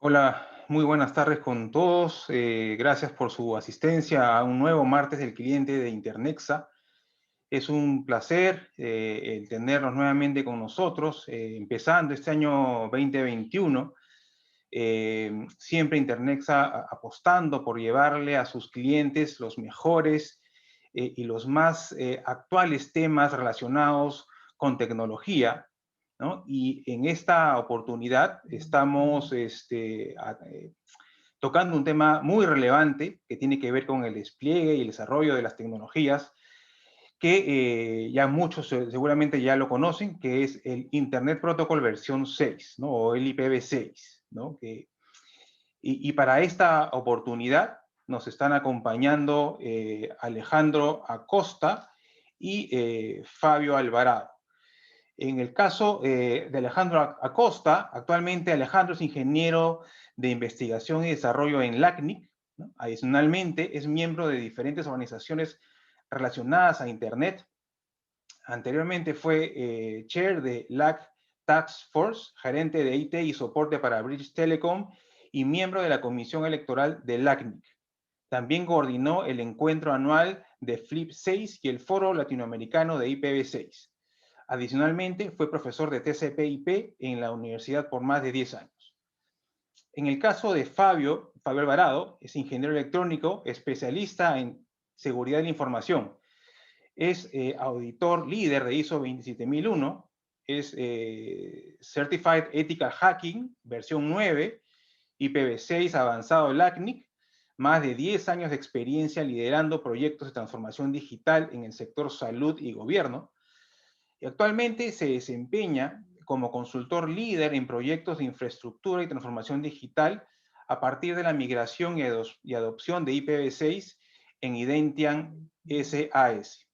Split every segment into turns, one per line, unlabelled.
Hola, muy buenas tardes con todos. Gracias por su asistencia a un nuevo martes del cliente de Internexa. Es un placer el tenerlos nuevamente con nosotros, empezando este año 2021. Siempre Internexa apostando por llevarle a sus clientes los mejores y los más actuales temas relacionados con tecnología, ¿no? Y en esta oportunidad estamos tocando un tema muy relevante que tiene que ver con el despliegue y el desarrollo de las tecnologías que ya muchos seguramente ya lo conocen, que es el Internet Protocol versión 6, ¿no? O el IPv6, ¿no? Y para esta oportunidad nos están acompañando Alejandro Acosta y Fabio Alvarado. En el caso de Alejandro Acosta, actualmente Alejandro es ingeniero de investigación y desarrollo en LACNIC, ¿no? Adicionalmente, es miembro de diferentes organizaciones relacionadas a Internet. Anteriormente fue chair de LAC Task Force, gerente de IT y soporte para British Telecom y miembro de la comisión electoral de LACNIC. También coordinó el encuentro anual de FLIP 6 y el foro latinoamericano de IPv6. Adicionalmente, fue profesor de TCP/IP en la universidad por más de 10 años. En el caso de Fabio Alvarado, es ingeniero electrónico, especialista en seguridad de la información. Es auditor líder de ISO 27001, es Certified Ethical Hacking, versión 9, IPv6 avanzado LACNIC, más de 10 años de experiencia liderando proyectos de transformación digital en el sector salud y gobierno. Y actualmente se desempeña como consultor líder en proyectos de infraestructura y transformación digital a partir de la migración y adopción de IPv6 en Identian SAS.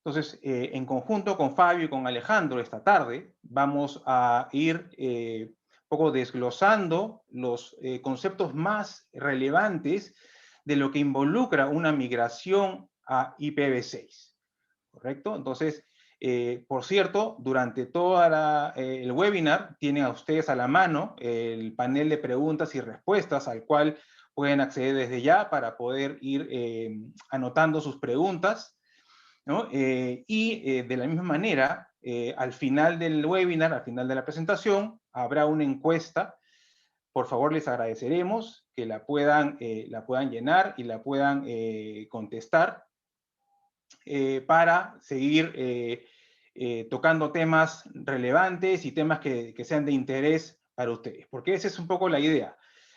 Entonces, en conjunto con Fabio y con Alejandro esta tarde, vamos a ir un poco desglosando los conceptos más relevantes de lo que involucra una migración a IPv6. ¿Correcto? Entonces, por cierto, durante todo el webinar tienen a ustedes a la mano el panel de preguntas y respuestas al cual pueden acceder desde ya para poder ir anotando sus preguntas, ¿no? De la misma manera, al final del webinar, al final de la presentación, habrá una encuesta. Por favor, les agradeceremos que la puedan llenar y la puedan contestar para seguir tocando temas relevantes y temas que sean de interés para ustedes. Porque esa es un poco la idea.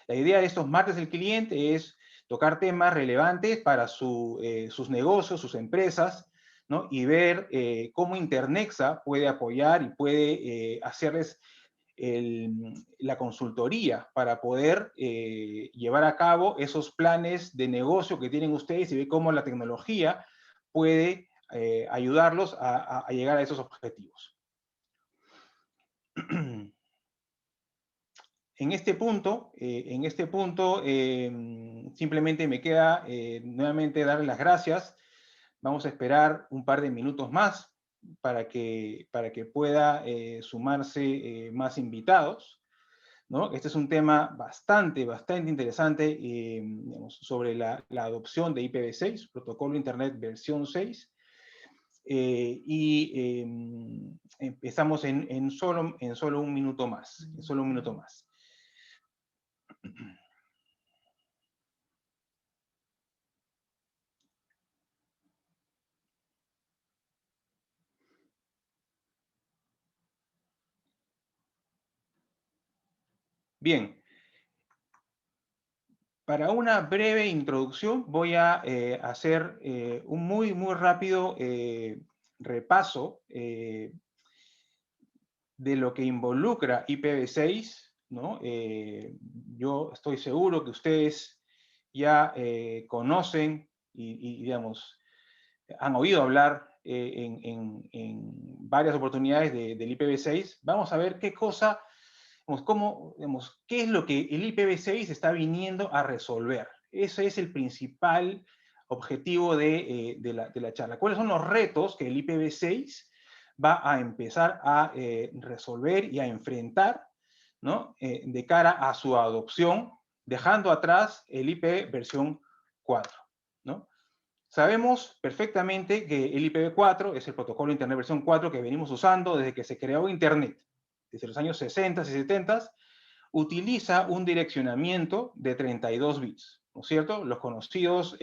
La idea de estos martes del cliente es tocar temas relevantes para sus negocios, sus empresas, ¿no? Y ver cómo Internexa puede apoyar y puede hacerles la consultoría para poder llevar a cabo esos planes de negocio que tienen ustedes y ver cómo la tecnología puede ayudarlos a llegar a esos objetivos. En este punto, simplemente me queda nuevamente darles las gracias. Vamos a esperar un par de minutos más para que pueda sumarse más invitados, ¿no? Este es un tema bastante interesante digamos, sobre la adopción de IPv6, Protocolo Internet versión 6, empezamos en solo un minuto más, Bien, para una breve introducción voy a hacer un muy rápido repaso de lo que involucra IPv6, ¿no? Yo estoy seguro que ustedes ya conocen digamos, han oído hablar en varias oportunidades del IPv6. Vamos a ver qué cosa, qué es lo que el IPv6 está viniendo a resolver. Ese es el principal objetivo de la charla. ¿Cuáles son los retos que el IPv6 va a empezar a resolver y a enfrentar, ¿no? De cara a su adopción, dejando atrás el IP versión 4, ¿no? Sabemos perfectamente que el IPv4 es el protocolo Internet versión 4 que venimos usando desde que se creó Internet, desde los años 60 y 70, utiliza un direccionamiento de 32 bits, ¿no es cierto? Los conocidos,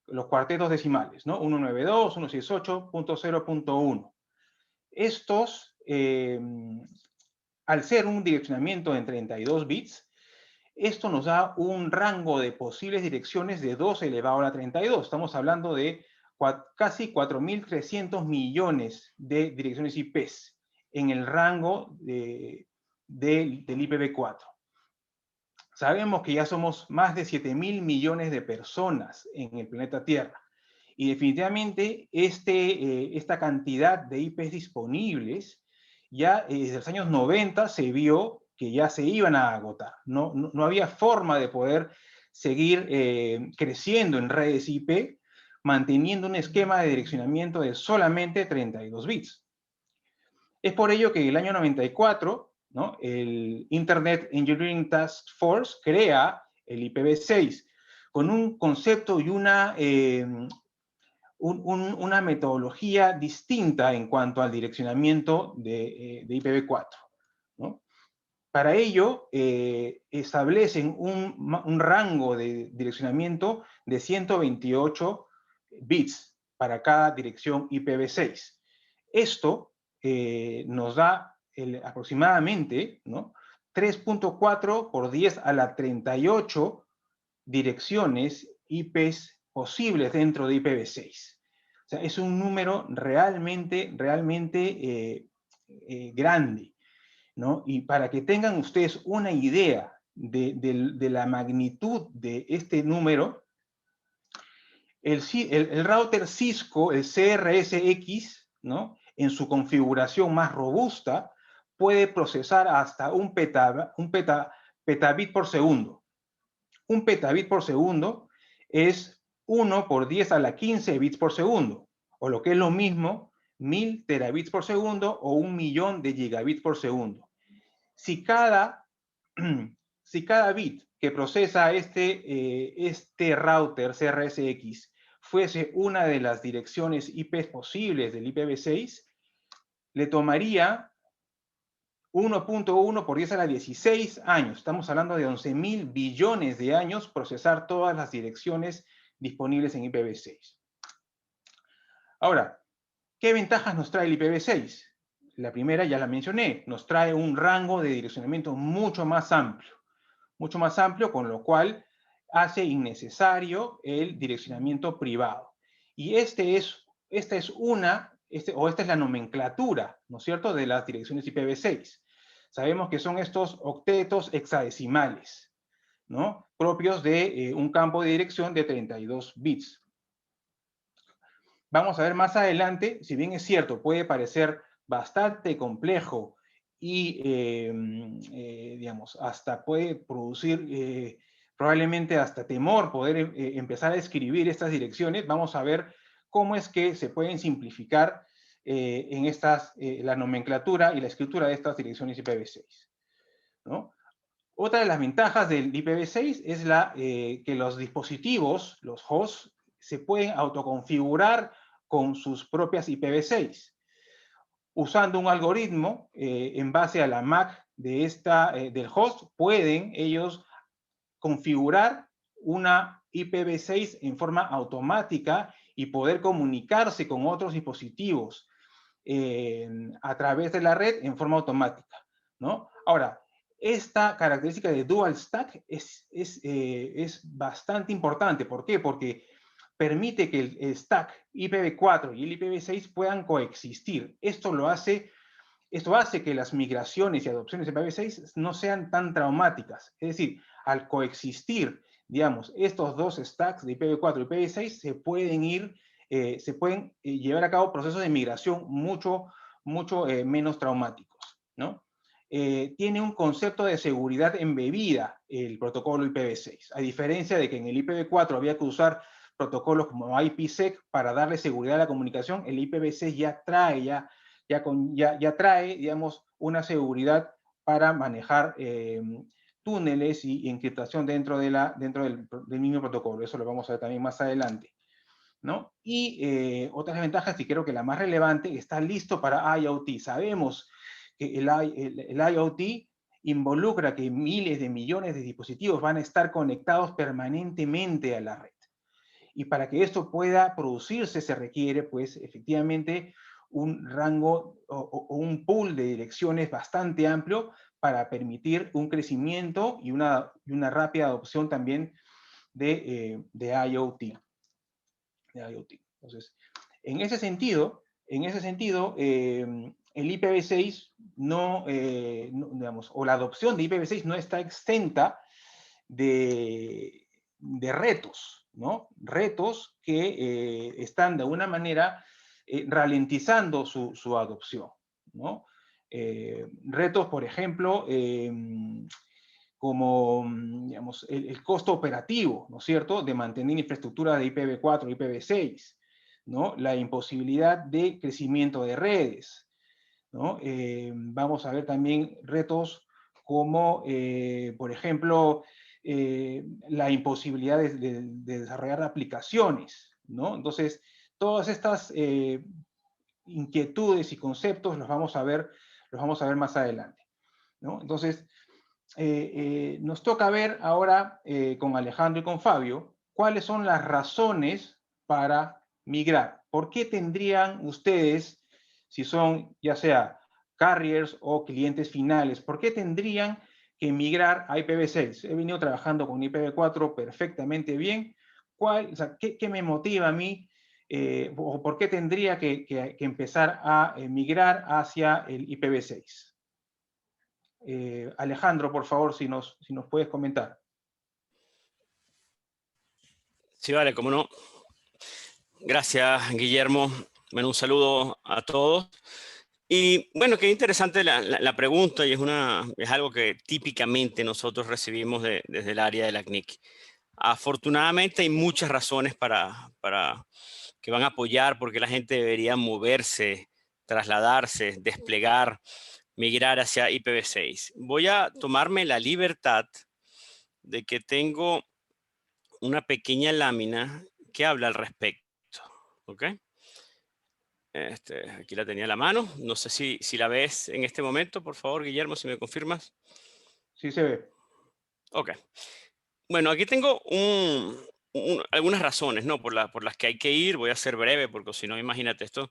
los cuartetos decimales, ¿no? 192, 168.0.1. Estos, al ser un direccionamiento en 32 bits, esto nos da un rango de posibles direcciones de 2 elevado a la 32. Estamos hablando de casi 4.300 millones de direcciones IPs en el rango del IPv4. Sabemos que ya somos más de 7.000 millones de personas en el planeta Tierra. Y definitivamente esta cantidad de IPs disponibles, ya desde los años 90 se vio que ya se iban a agotar. No había forma de poder seguir creciendo en redes IP manteniendo un esquema de direccionamiento de solamente 32 bits. Es por ello que en el año 94, ¿no?, el Internet Engineering Task Force crea el IPv6 con un concepto y una metodología distinta en cuanto al direccionamiento de IPv4, ¿no? Para ello, establecen un rango de direccionamiento de 128 bits para cada dirección IPv6. Esto nos da aproximadamente, ¿no?, 3.4 por 10 a la 38 direcciones IPs posibles dentro de IPv6. O sea, es un número realmente grande, ¿no? Y para que tengan ustedes una idea de la magnitud de este número, el router Cisco, el CRSX, ¿no?, en su configuración más robusta, puede procesar hasta un petabit por segundo. Un petabit por segundo es 1 por 10 a la 15 bits por segundo, o lo que es lo mismo, 1000 terabits por segundo o 1.000.000 de gigabits por segundo. Si cada bit que procesa este router CRSX fuese una de las direcciones IP posibles del IPv6, le tomaría 1.1 por 10 a la 16 años. Estamos hablando de 11.000 billones de años procesar todas las direcciones disponibles en IPv6. Ahora, ¿qué ventajas nos trae el IPv6? La primera ya la mencioné, nos trae un rango de direccionamiento mucho más amplio, con lo cual hace innecesario el direccionamiento privado. Y esta es la nomenclatura, ¿no es cierto?, de las direcciones IPv6. Sabemos que son estos octetos hexadecimales, ¿no?, propios de un campo de dirección de 32 bits. Vamos a ver más adelante, si bien es cierto, puede parecer bastante complejo y, digamos, hasta puede producir probablemente hasta temor poder empezar a escribir estas direcciones, vamos a ver cómo es que se pueden simplificar la nomenclatura y la escritura de estas direcciones IPv6, ¿no? Otra de las ventajas del IPv6 es que los dispositivos, los hosts, se pueden autoconfigurar con sus propias IPv6. Usando un algoritmo en base a la MAC del host, pueden ellos configurar una IPv6 en forma automática y poder comunicarse con otros dispositivos a través de la red en forma automática, ¿no? Ahora, esta característica de dual stack es bastante importante. ¿Por qué? Porque permite que el stack IPv4 y el IPv6 puedan coexistir. Esto hace que las migraciones y adopciones de IPv6 no sean tan traumáticas. Es decir, al coexistir, digamos, estos dos stacks de IPv4 y IPv6 se pueden llevar a cabo procesos de migración mucho menos traumáticos, ¿no? Tiene un concepto de seguridad embebida el protocolo IPv6, a diferencia de que en el IPv4 había que usar protocolos como IPsec para darle seguridad a la comunicación. El IPv6 ya trae, digamos, una seguridad para manejar túneles y encriptación dentro del mismo protocolo. Eso lo vamos a ver también más adelante, ¿no? Y otras ventajas, y creo que la más relevante, está listo para IoT. Sabemos que el IoT involucra que miles de millones de dispositivos van a estar conectados permanentemente a la red. Y para que esto pueda producirse se requiere, pues, efectivamente, un rango o un pool de direcciones bastante amplio para permitir un crecimiento y una rápida adopción también de IoT. Entonces, en ese sentido, el IPv6 digamos, o la adopción de IPv6 no está exenta de retos, ¿no? Retos que están de alguna manera ralentizando su adopción, ¿no? Retos, por ejemplo, como, digamos, el costo operativo, ¿no es cierto?, de mantener infraestructura de IPv4, IPv6, ¿no? La imposibilidad de crecimiento de redes, ¿no? Vamos a ver también retos como, por ejemplo, la imposibilidad de desarrollar aplicaciones, ¿no? Entonces, todas estas inquietudes y conceptos los vamos a ver más adelante, ¿no? Entonces, nos toca ver ahora con Alejandro y con Fabio cuáles son las razones para migrar. ¿Por qué tendrían ustedes, si son ya sea carriers o clientes finales, por qué tendrían que migrar a IPv6? He venido trabajando con IPv4 perfectamente bien. O sea, ¿qué me motiva a mí? ¿O por qué tendría que empezar a migrar hacia el IPv6? Alejandro, por favor, si nos puedes comentar.
Sí, vale, cómo no. Gracias, Guillermo. Bueno, un saludo a todos. Y bueno, qué interesante la pregunta, y es algo que típicamente nosotros recibimos desde el área de la CNIC. Afortunadamente hay muchas razones para que van a apoyar porque la gente debería moverse, trasladarse, desplegar, migrar hacia IPv6. Voy a tomarme la libertad de que tengo una pequeña lámina que habla al respecto. ¿Ok? Aquí la tenía a la mano. No sé si la ves en este momento, por favor, Guillermo, si me confirmas.
Sí se ve.
Ok. Bueno, aquí tengo algunas razones, ¿no? Por las que hay que ir. Voy a ser breve porque si no, imagínate esto.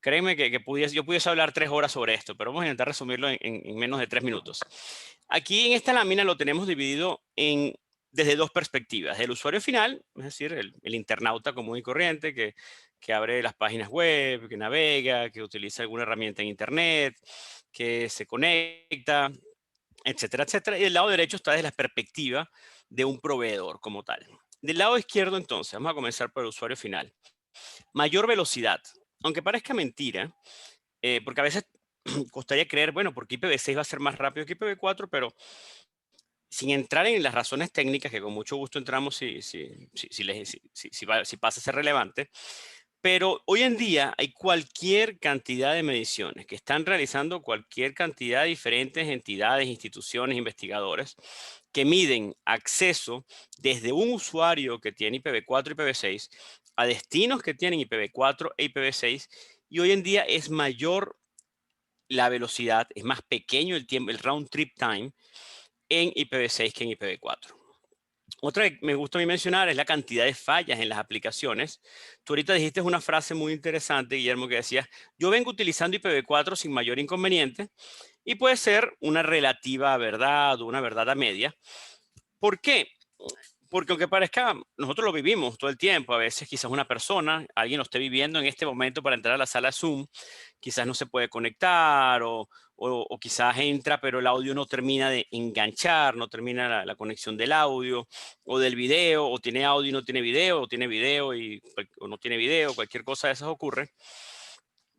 Créeme que yo pudiese hablar 3 horas sobre esto, pero vamos a intentar resumirlo en menos de 3 minutos. Aquí en esta lámina lo tenemos dividido desde 2 perspectivas. El usuario final, es decir, el internauta común y corriente que abre las páginas web, que navega, que utiliza alguna herramienta en Internet, que se conecta, etcétera, etcétera. Y del lado derecho está desde la perspectiva de un proveedor como tal. Del lado izquierdo, entonces, vamos a comenzar por el usuario final. Mayor velocidad. Aunque parezca mentira, porque a veces costaría creer, bueno, porque IPv6 va a ser más rápido que IPv4, pero sin entrar en las razones técnicas, que con mucho gusto entramos si pasa a ser relevante, pero hoy en día hay cualquier cantidad de mediciones que están realizando cualquier cantidad de diferentes entidades, instituciones, investigadores, que miden acceso desde un usuario que tiene IPv4 y IPv6 a destinos que tienen IPv4 e IPv6, y hoy en día es mayor la velocidad, es más pequeño el tiempo, el round trip time en IPv6 que en IPv4. Otra que me gusta a mí mencionar es la cantidad de fallas en las aplicaciones. Tú ahorita dijiste una frase muy interesante, Guillermo, que decías, yo vengo utilizando IPv4 sin mayor inconveniente, y puede ser una relativa verdad o una verdad a media. ¿Por qué? Porque aunque parezca, nosotros lo vivimos todo el tiempo. A veces quizás una persona, alguien lo esté viviendo en este momento para entrar a la sala Zoom, quizás no se puede conectar o quizás entra, pero el audio no termina de enganchar, no termina la conexión del audio o del video, o tiene audio y no tiene video, o tiene video o no tiene video, cualquier cosa de esas ocurre.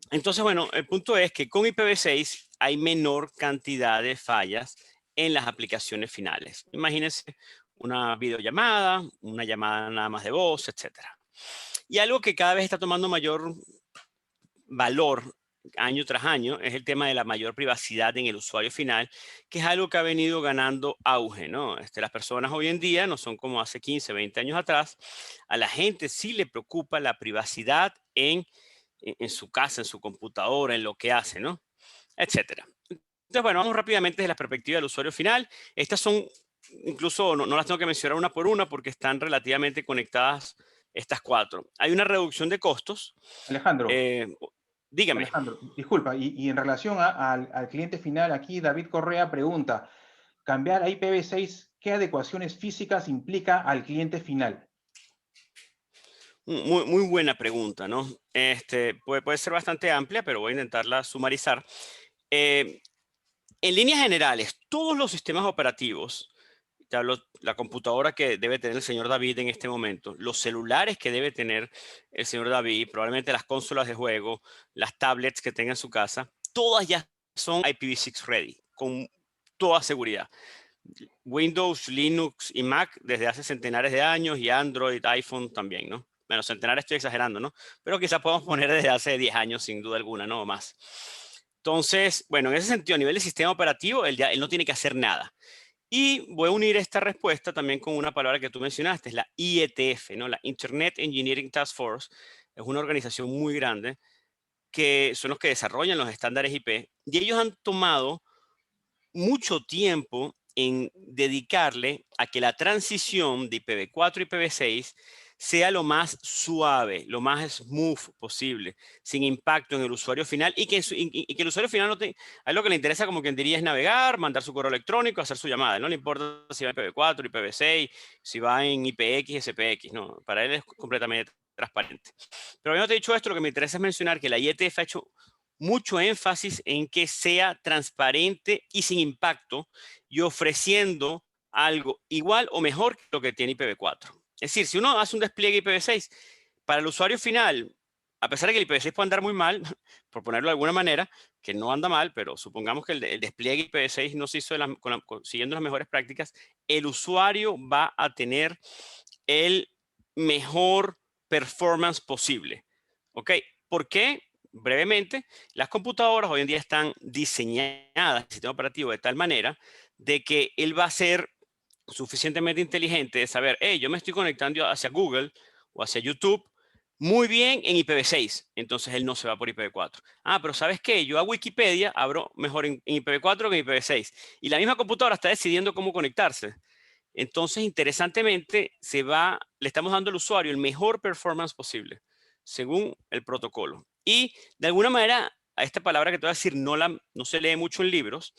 Entonces, bueno, el punto es que con IPv6 hay menor cantidad de fallas en las aplicaciones finales. Imagínense una videollamada, una llamada nada más de voz, etc. Y algo que cada vez está tomando mayor valor año tras año es el tema de la mayor privacidad en el usuario final, que es algo que ha venido ganando auge, ¿no? Las personas hoy en día no son como hace 15, 20 años atrás. A la gente sí le preocupa la privacidad en su casa, en su computadora, en lo que hace, ¿no? Etcétera. Entonces, bueno, vamos rápidamente desde la perspectiva del usuario final. Estas son, incluso no las tengo que mencionar una por una porque están relativamente conectadas estas cuatro. Hay una reducción de costos.
Alejandro,
Dígame.
Alejandro, disculpa, y en relación al cliente final, aquí David Correa pregunta, cambiar a IPv6, ¿qué adecuaciones físicas implica al cliente final?
Muy buena pregunta, ¿no? Puede ser bastante amplia, pero voy a intentarla sumarizar. Eh, en líneas generales, todos los sistemas operativos, te hablo la computadora que debe tener el señor David en este momento, los celulares que debe tener el señor David, probablemente las consolas de juego, las tablets que tenga en su casa, todas ya son IPv6 ready, con toda seguridad. Windows, Linux y Mac desde hace centenares de años y Android, iPhone también, ¿no? Bueno, centenares estoy exagerando, ¿no? Pero quizás podemos poner desde hace 10 años sin duda alguna, ¿no? O más. Entonces, bueno, en ese sentido, a nivel de sistema operativo, él no tiene que hacer nada. Y voy a unir esta respuesta también con una palabra que tú mencionaste, es la IETF, ¿no? La Internet Engineering Task Force. Es una organización muy grande que son los que desarrollan los estándares IP y ellos han tomado mucho tiempo en dedicarle a que la transición de IPv4 a IPv6 sea lo más suave, lo más smooth posible, sin impacto en el usuario final y que el usuario final no te, a él lo que le interesa, como quien diría, es navegar, mandar su correo electrónico, hacer su llamada. No le importa si va en IPv4, IPv6, si va en IPX, SPX, no, para él es completamente transparente. Pero habiendo dicho esto, lo que me interesa es mencionar que la IETF ha hecho mucho énfasis en que sea transparente y sin impacto y ofreciendo algo igual o mejor que lo que tiene IPv4. Es decir, si uno hace un despliegue IPv6 para el usuario final, a pesar de que el IPv6 puede andar muy mal, por ponerlo de alguna manera, que no anda mal, pero supongamos que el despliegue IPv6 no se hizo siguiendo las mejores prácticas, el usuario va a tener el mejor performance posible. ¿Ok? ¿Por qué? Brevemente, las computadoras hoy en día están diseñadas, el sistema operativo, de tal manera de que él va a ser suficientemente inteligente de saber, hey, yo me estoy conectando hacia Google o hacia YouTube muy bien en IPv6, entonces él no se va por IPv4. Ah, pero ¿sabes qué? Yo a Wikipedia abro mejor en IPv4 que en IPv6 y la misma computadora está decidiendo cómo conectarse. Entonces, interesantemente, le estamos dando al usuario el mejor performance posible, según el protocolo. Y de alguna manera, a esta palabra que te voy a decir no se lee mucho en libros,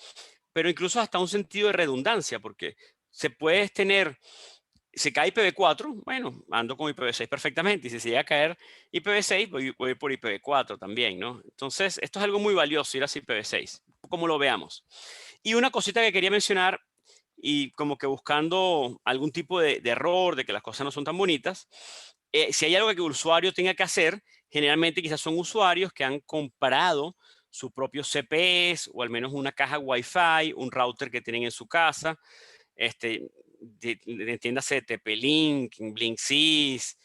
pero incluso hasta un sentido de redundancia, porque se cae IPv4, bueno, ando con IPv6 perfectamente, y si se llega a caer IPv6, voy por IPv4 también, ¿no? Entonces, esto es algo muy valioso, ir hacia IPv6, como lo veamos. Y una cosita que quería mencionar, y como que buscando algún tipo de error, de que las cosas no son tan bonitas, si hay algo que el usuario tenga que hacer, generalmente quizás son usuarios que han comprado su propio CPS o al menos una caja Wi-Fi, un router que tienen en su casa, entiéndase TP-Link, Blink-Sys,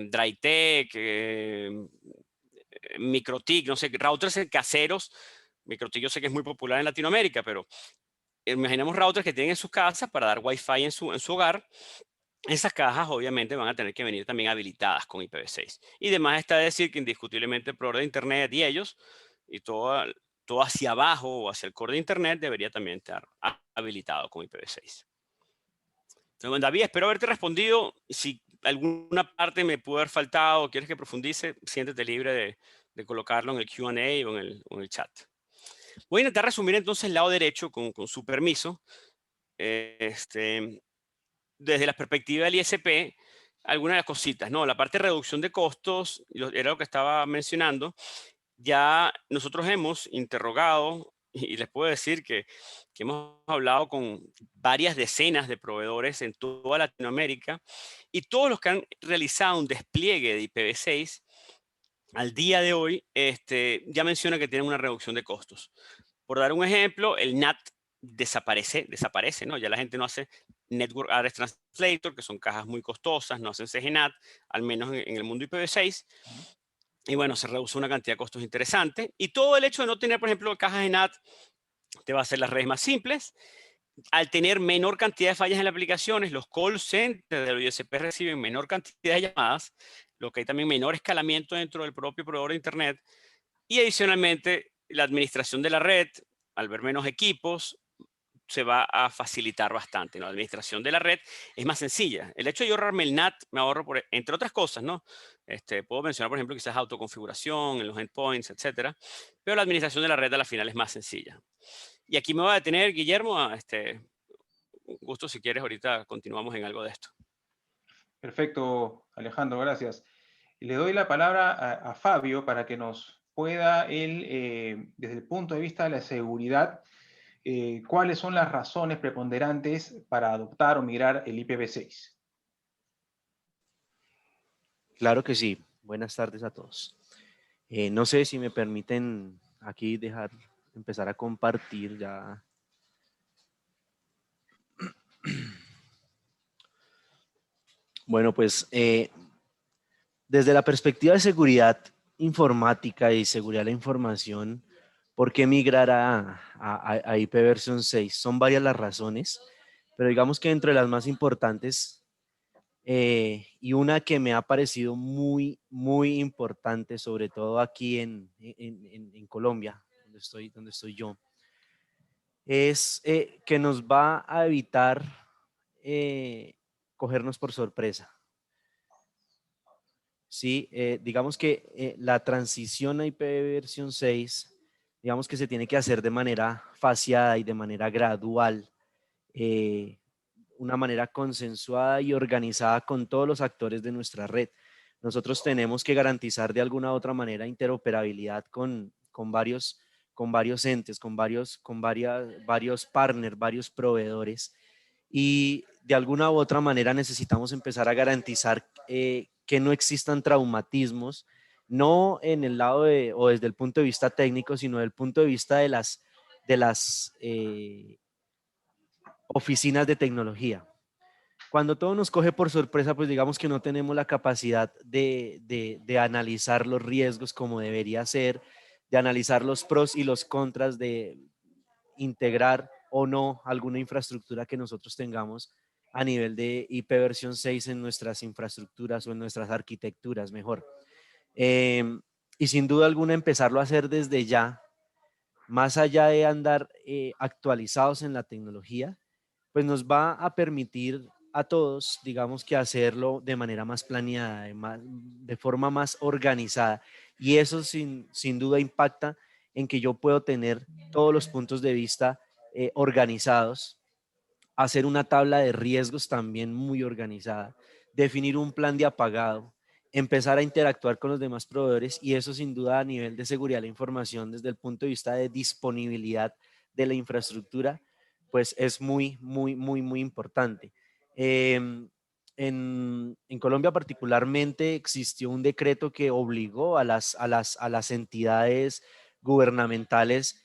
Drytec, MikroTik, no sé, routers caseros. MikroTik yo sé que es muy popular en Latinoamérica, pero imaginemos routers que tienen en sus casas para dar Wi-Fi en su hogar. Esas cajas obviamente van a tener que venir también habilitadas con IPv6. Y además está decir que indiscutiblemente el proveedor de Internet y ellos, y todo hacia abajo o hacia el core de Internet debería también estar habilitado con IPv6. Entonces, David, espero haberte respondido. Si alguna parte me pudo haber faltado o quieres que profundice, siéntete libre de colocarlo en el Q&A o en el chat. Voy a intentar resumir entonces el lado derecho con su permiso. Desde la perspectiva del ISP, algunas de las cositas, ¿no? La parte de reducción de costos, era lo que estaba mencionando. Ya nosotros hemos interrogado y les puedo decir que hemos hablado con varias decenas de proveedores en toda Latinoamérica y todos los que han realizado un despliegue de IPv6 al día de hoy ya menciona que tienen una reducción de costos. Por dar un ejemplo, el NAT desaparece, ¿no? Ya la gente no hace Network Address Translator, que son cajas muy costosas, no hacen CGNAT, al menos en el mundo IPv6. Y bueno, se reduce una cantidad de costos interesante. Y todo el hecho de no tener, por ejemplo, cajas de NAT te va a hacer las redes más simples. Al tener menor cantidad de fallas en las aplicaciones, los call centers del ISP reciben menor cantidad de llamadas, lo que hay también menor escalamiento dentro del propio proveedor de Internet. Y adicionalmente, la administración de la red, al ver menos equipos, se va a facilitar bastante, ¿no? La administración de la red es más sencilla. El hecho de yo ahorrarme el NAT, me ahorro, entre otras cosas, ¿no? Puedo mencionar, por ejemplo, quizás autoconfiguración en los endpoints, etcétera, pero la administración de la red a la final es más sencilla. Y aquí me voy a detener, Guillermo. Un gusto si quieres, ahorita continuamos en algo de esto.
Perfecto, Alejandro, gracias. Le doy la palabra a Fabio para que nos pueda él, desde el punto de vista de la seguridad, cuáles son las razones preponderantes para adoptar o migrar el IPv6.
Claro que sí. Buenas tardes a todos. No sé si me permiten aquí empezar a compartir ya. Bueno, pues desde la perspectiva de seguridad informática y seguridad de la información, ¿por qué migrar a IP versión 6? Son varias las razones, pero digamos que entre las más importantes y una que me ha parecido muy, muy importante, sobre todo aquí en Colombia, donde estoy yo, es que nos va a evitar cogernos por sorpresa. Sí, digamos que la transición a IPv versión 6, digamos que se tiene que hacer de manera faseada y de manera gradual, una manera consensuada y organizada con todos los actores de nuestra red. Nosotros tenemos que garantizar de alguna u otra manera interoperabilidad con varios entes, varios partners, varios proveedores, y de alguna u otra manera necesitamos empezar a garantizar que no existan traumatismos, no en el lado o desde el punto de vista técnico, sino desde el punto de vista de las oficinas de tecnología. Cuando todo nos coge por sorpresa, pues digamos que no tenemos la capacidad de analizar los riesgos como debería ser, de analizar los pros y los contras de integrar o no alguna infraestructura que nosotros tengamos a nivel de IP versión 6 en nuestras infraestructuras o en nuestras arquitecturas, mejor. Y sin duda alguna empezarlo a hacer desde ya, más allá de andar actualizados en la tecnología, pues nos va a permitir a todos, digamos que hacerlo de manera más planeada, de forma más organizada. Y eso sin duda impacta en que yo puedo tener todos los puntos de vista organizados, hacer una tabla de riesgos también muy organizada, definir un plan de apagado, empezar a interactuar con los demás proveedores, y eso sin duda a nivel de seguridad de la información desde el punto de vista de disponibilidad de la infraestructura, pues es muy, muy, muy, muy importante. En Colombia particularmente existió un decreto que obligó a las entidades gubernamentales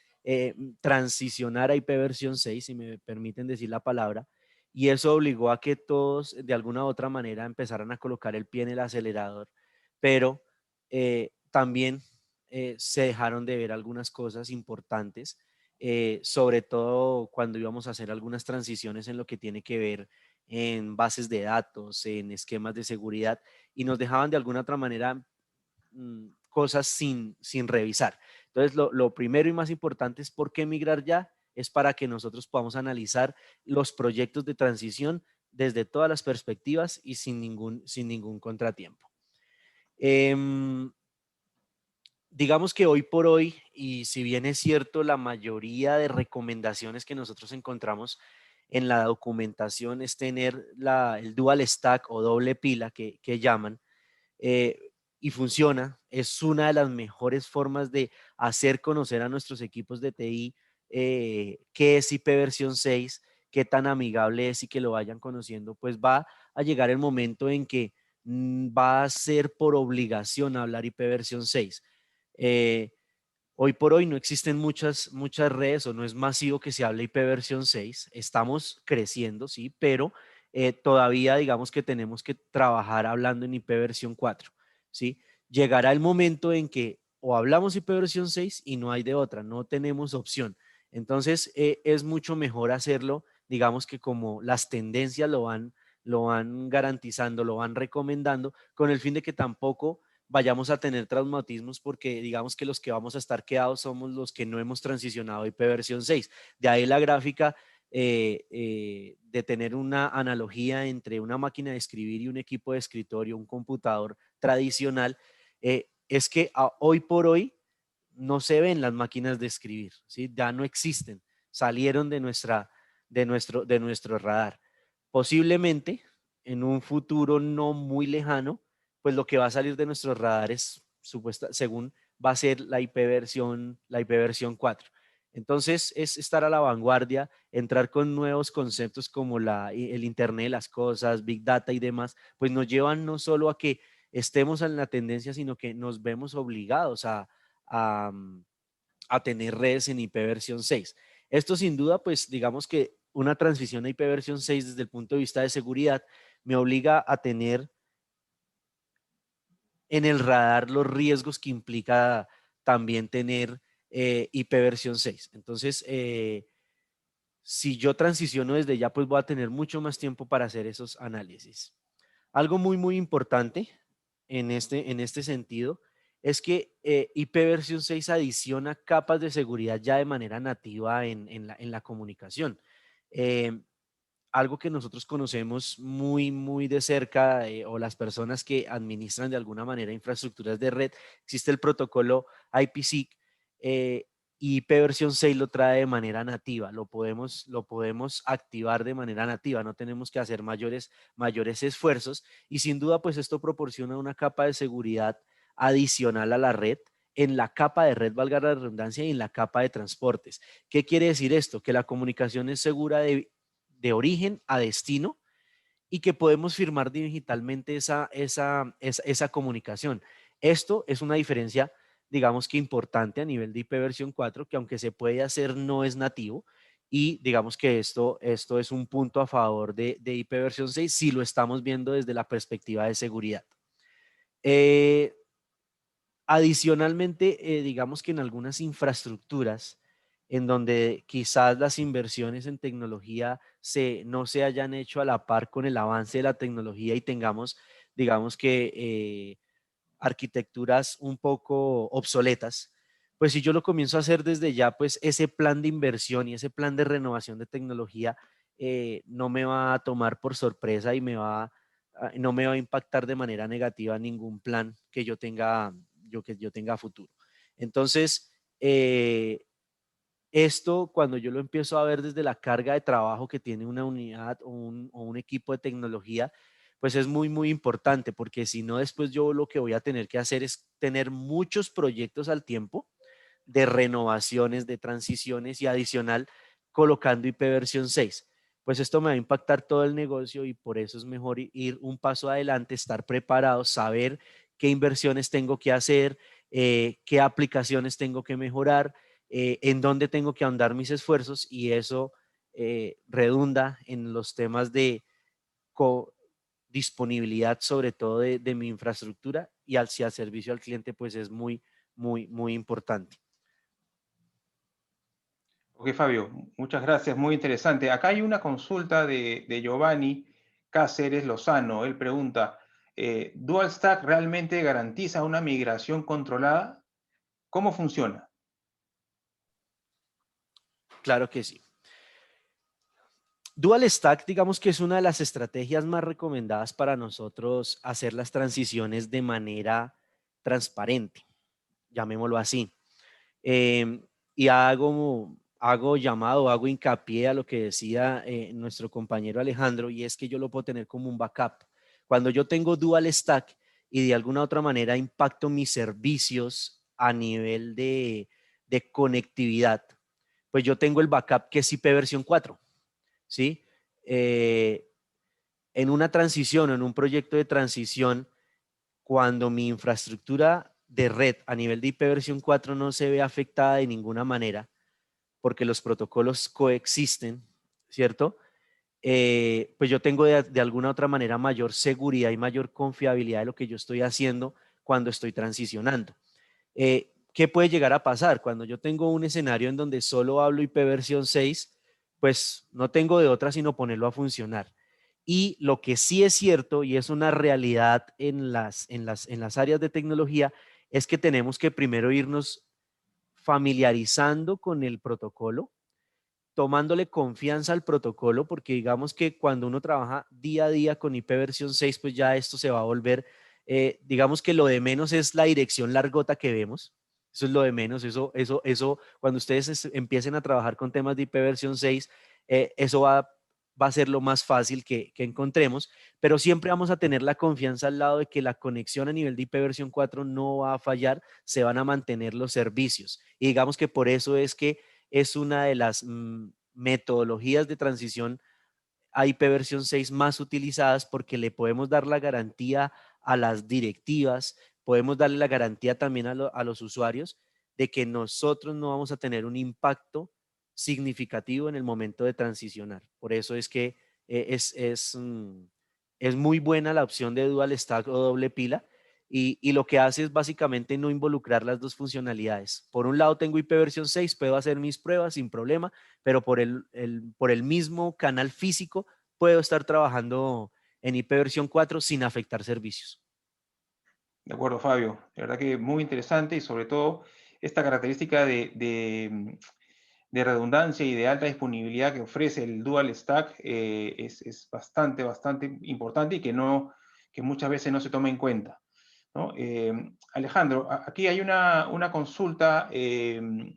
transicionar a IP versión 6, si me permiten decir la palabra, y eso obligó a que todos de alguna u otra manera empezaran a colocar el pie en el acelerador, pero también se dejaron de ver algunas cosas importantes, sobre todo cuando íbamos a hacer algunas transiciones en lo que tiene que ver en bases de datos, en esquemas de seguridad, y nos dejaban de alguna otra manera cosas sin revisar. Entonces, lo primero y más importante es por qué migrar ya, es para que nosotros podamos analizar los proyectos de transición desde todas las perspectivas y sin ningún contratiempo. Digamos que hoy por hoy, y si bien es cierto, la mayoría de recomendaciones que nosotros encontramos en la documentación es tener el dual stack o doble pila que llaman, y funciona, es una de las mejores formas de hacer conocer a nuestros equipos de TI qué es IP versión 6, qué tan amigable es, y que lo vayan conociendo, pues va a llegar el momento en que va a ser por obligación hablar IP versión 6. Eh, Hoy por hoy no existen muchas redes, o no es masivo que se hable IP versión 6. Estamos creciendo, sí, pero todavía digamos que tenemos que trabajar hablando en IP versión 4, ¿sí? llegará el momento en que o hablamos IPv 6 y no hay de otra, no tenemos opción. Entonces, es mucho mejor hacerlo, digamos que como las tendencias lo van garantizando, lo van recomendando, con el fin de que tampoco vayamos a tener traumatismos, porque digamos que los que vamos a estar quedados somos los que no hemos transicionado a IPv 6. De ahí la gráfica de tener una analogía entre una máquina de escribir y un equipo de escritorio, un computador tradicional, es que hoy por hoy no se ven las máquinas de escribir, ¿sí? Ya no existen, salieron de nuestro radar. Posiblemente en un futuro no muy lejano, pues lo que va a salir de nuestros radares, según va a ser la IP versión 4. Entonces es estar a la vanguardia, entrar con nuevos conceptos como el Internet de las cosas, Big Data y demás, pues nos llevan no solo a que estemos en la tendencia, sino que nos vemos obligados a, a tener redes en IP v6. Esto sin duda, pues digamos que una transición a IP v6 desde el punto de vista de seguridad me obliga a tener en el radar los riesgos que implica también tener IP v6. Entonces, si yo transiciono desde ya, pues voy a tener mucho más tiempo para hacer esos análisis. Algo muy importante en este sentido es que IP v6 adiciona capas de seguridad ya de manera nativa en la comunicación. Algo que nosotros conocemos muy de cerca, o las personas que administran de alguna manera infraestructuras de red, existe el protocolo IPsec, y IP v6 lo trae de manera nativa, lo podemos activar de manera nativa, no tenemos que hacer mayores esfuerzos, y sin duda pues esto proporciona una capa de seguridad adicional a la red, en la capa de red, valga la redundancia, y en la capa de transportes. ¿Qué quiere decir esto? Que la comunicación es segura de origen a destino, y que podemos firmar digitalmente esa comunicación. Esto es una diferencia, digamos que importante a nivel de IP v4, que aunque se puede hacer, no es nativo, y digamos que esto es un punto a favor de IP v6 si lo estamos viendo desde la perspectiva de seguridad. Adicionalmente, digamos que en algunas infraestructuras en donde quizás las inversiones en tecnología no se hayan hecho a la par con el avance de la tecnología, y tengamos, digamos que, arquitecturas un poco obsoletas, pues si yo lo comienzo a hacer desde ya, pues ese plan de inversión y ese plan de renovación de tecnología no me va a tomar por sorpresa, y no me va a impactar de manera negativa ningún plan que yo tenga a futuro. Entonces, esto, cuando yo lo empiezo a ver desde la carga de trabajo que tiene una unidad o un equipo de tecnología, pues es muy importante, porque si no, después yo lo que voy a tener que hacer es tener muchos proyectos al tiempo de renovaciones, de transiciones, y adicional colocando IP v6. Pues esto me va a impactar todo el negocio, y por eso es mejor ir un paso adelante, estar preparado, saber qué inversiones tengo que hacer, qué aplicaciones tengo que mejorar, en dónde tengo que ahondar mis esfuerzos, y eso redunda en los temas de disponibilidad, sobre todo de mi infraestructura, y hacia servicio al cliente, pues es muy importante.
Ok, Fabio, muchas gracias, muy interesante. Acá hay una consulta de Giovanni Cáceres Lozano. Él pregunta, ¿Dual Stack realmente garantiza una migración controlada? ¿Cómo funciona?
Claro que sí. Dual Stack, digamos que es una de las estrategias más recomendadas para nosotros hacer las transiciones de manera transparente, llamémoslo así. Y hago hincapié a lo que decía nuestro compañero Alejandro, y es que yo lo puedo tener como un backup. Cuando yo tengo Dual Stack y de alguna otra manera impacto mis servicios a nivel de conectividad, pues yo tengo el backup que es IP v4, ¿sí? En una transición o en un proyecto de transición, cuando mi infraestructura de red a nivel de IP v4 no se ve afectada de ninguna manera, porque los protocolos coexisten, ¿cierto? Pues yo tengo de alguna otra manera mayor seguridad y mayor confiabilidad de lo que yo estoy haciendo cuando estoy transicionando. ¿Qué puede llegar a pasar? Cuando yo tengo un escenario en donde solo hablo IP versión 6, pues no tengo de otra sino ponerlo a funcionar. Y lo que sí es cierto, y es una realidad en las áreas de tecnología, es que tenemos que primero irnos familiarizando con el protocolo, tomándole confianza al protocolo, porque digamos que cuando uno trabaja día a día con IP versión 6, pues ya esto se va a volver, digamos que lo de menos es la dirección largota que vemos. Eso es lo de menos, eso cuando ustedes empiecen a trabajar con temas de IP versión 6, eso va a ser lo más fácil que encontremos, pero siempre vamos a tener la confianza al lado de que la conexión a nivel de IP versión 4 no va a fallar, se van a mantener los servicios. Y digamos que por eso es que es una de las metodologías de transición a IP versión 6 más utilizadas, porque le podemos dar la garantía a las directivas, podemos darle la garantía también a los usuarios de que nosotros no vamos a tener un impacto significativo en el momento de transicionar. Por eso es que es muy buena la opción de Dual Stack o doble pila, y lo que hace es básicamente no involucrar las dos funcionalidades. Por un lado tengo IP versión 6, puedo hacer mis pruebas sin problema, pero por el mismo canal físico puedo estar trabajando en IP versión 4 sin afectar servicios.
De acuerdo, Fabio. La verdad que muy interesante, y sobre todo esta característica de redundancia y de alta disponibilidad que ofrece el Dual Stack es bastante, bastante importante, y que muchas veces no se toma en cuenta, ¿no? Alejandro, aquí hay una consulta de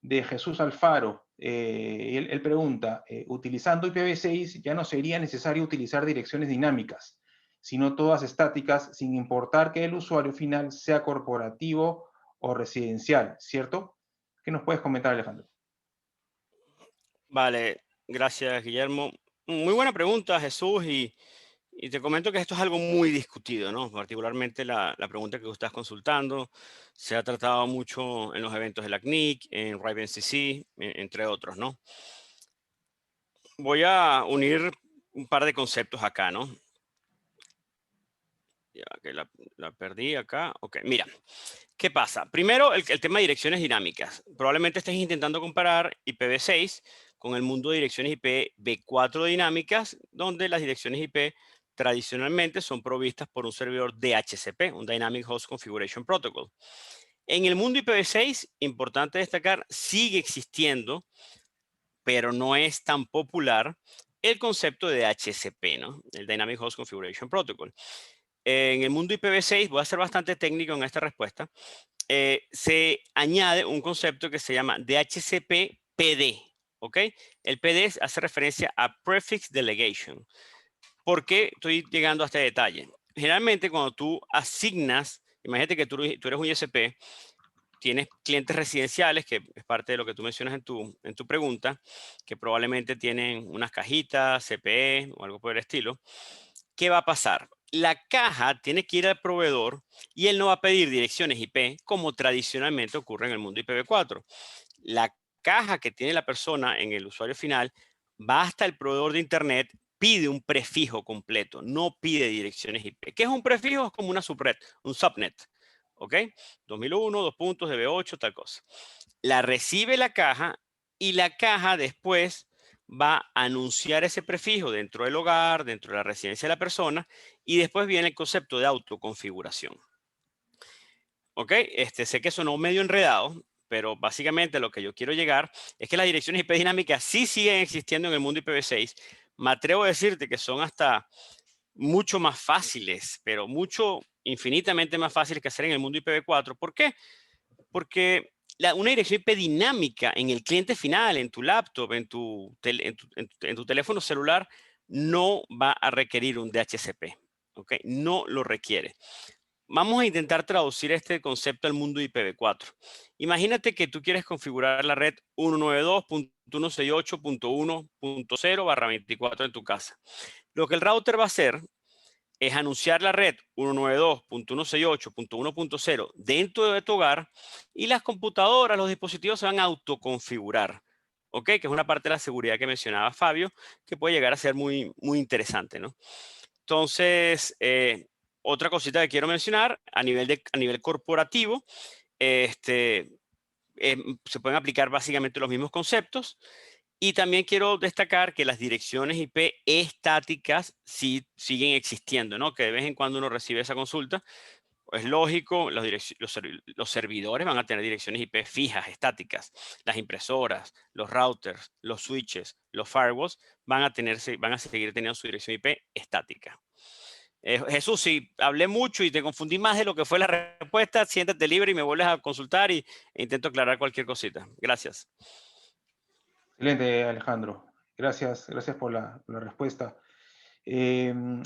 Jesús Alfaro. Él pregunta, utilizando IPv6 ya no sería necesario utilizar direcciones dinámicas, sino todas estáticas, sin importar que el usuario final sea corporativo o residencial, ¿cierto? ¿Qué nos puedes comentar, Alejandro?
Vale, gracias, Guillermo. Muy buena pregunta, Jesús, y te comento que esto es algo muy discutido, ¿no? Particularmente la pregunta que tú estás consultando. Se ha tratado mucho en los eventos de la CNIC, en RiveNCC, entre otros, ¿no? Voy a unir un par de conceptos acá, ¿no? Ya que la perdí acá. Ok, mira. ¿Qué pasa? Primero, el tema de direcciones dinámicas. Probablemente estés intentando comparar IPv6 con el mundo de direcciones IPv4 dinámicas, donde las direcciones IP tradicionalmente son provistas por un servidor DHCP, un Dynamic Host Configuration Protocol. En el mundo IPv6, importante destacar, sigue existiendo, pero no es tan popular, el concepto de DHCP, ¿no? El Dynamic Host Configuration Protocol. En el mundo IPv6, voy a ser bastante técnico en esta respuesta, se añade un concepto que se llama DHCP-PD, ¿ok? El PD hace referencia a Prefix Delegation. ¿Por qué estoy llegando a este detalle? Generalmente cuando tú asignas, imagínate que tú eres un ISP, tienes clientes residenciales, que es parte de lo que tú mencionas en tu pregunta, que probablemente tienen unas cajitas, CPE o algo por el estilo. ¿Qué va a pasar? La caja tiene que ir al proveedor y él no va a pedir direcciones IP como tradicionalmente ocurre en el mundo IPv4. La caja que tiene la persona en el usuario final va hasta el proveedor de Internet, pide un prefijo completo, no pide direcciones IP. ¿Qué es un prefijo? Es como una subred, un subnet. ¿Ok? 2001, 2 puntos, DB8, tal cosa. La recibe la caja, y la caja después va a anunciar ese prefijo dentro del hogar, dentro de la residencia de la persona, y después viene el concepto de autoconfiguración. ¿Ok? Sé que sonó medio enredado, pero básicamente lo que yo quiero llegar es que las direcciones IP dinámicas sí siguen existiendo en el mundo IPv6. Me atrevo a decirte que son hasta mucho más fáciles, pero infinitamente más fáciles que hacer en el mundo IPv4. ¿Por qué? Porque una dirección IP dinámica en el cliente final, en tu laptop, en tu teléfono celular, no va a requerir un DHCP. ¿Ok? No lo requiere. Vamos a intentar traducir este concepto al mundo IPv4. Imagínate que tú quieres configurar la red 192.168.1.0/24 en tu casa. Lo que el router va a hacer es anunciar la red 192.168.1.0 dentro de tu hogar, y las computadoras, los dispositivos se van a autoconfigurar. ¿Ok? Que es una parte de la seguridad que mencionaba Fabio, que puede llegar a ser muy, muy interesante, ¿no? Entonces, otra cosita que quiero mencionar, a nivel corporativo, se pueden aplicar básicamente los mismos conceptos. Y también quiero destacar que las direcciones IP estáticas sí siguen existiendo, ¿no? Que de vez en cuando uno recibe esa consulta. Es lógico, los servidores van a tener direcciones IP fijas, estáticas. Las impresoras, los routers, los switches, los firewalls van a seguir teniendo su dirección IP estática. Jesús, si hablé mucho y te confundí más de lo que fue la respuesta, siéntate libre y me vuelves a consultar e intento aclarar cualquier cosita. Gracias.
Excelente, Alejandro. Gracias, gracias por la respuesta.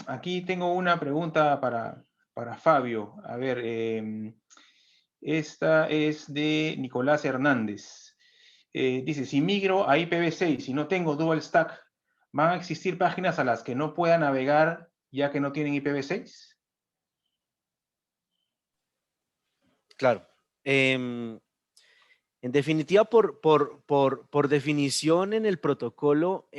Aquí tengo una pregunta para Fabio. A ver, esta es de Nicolás Hernández. Dice, si migro a IPv6 y no tengo dual stack, ¿van a existir páginas a las que no pueda navegar ya que no tienen IPv6?
Claro. En definitiva, por definición en el protocolo,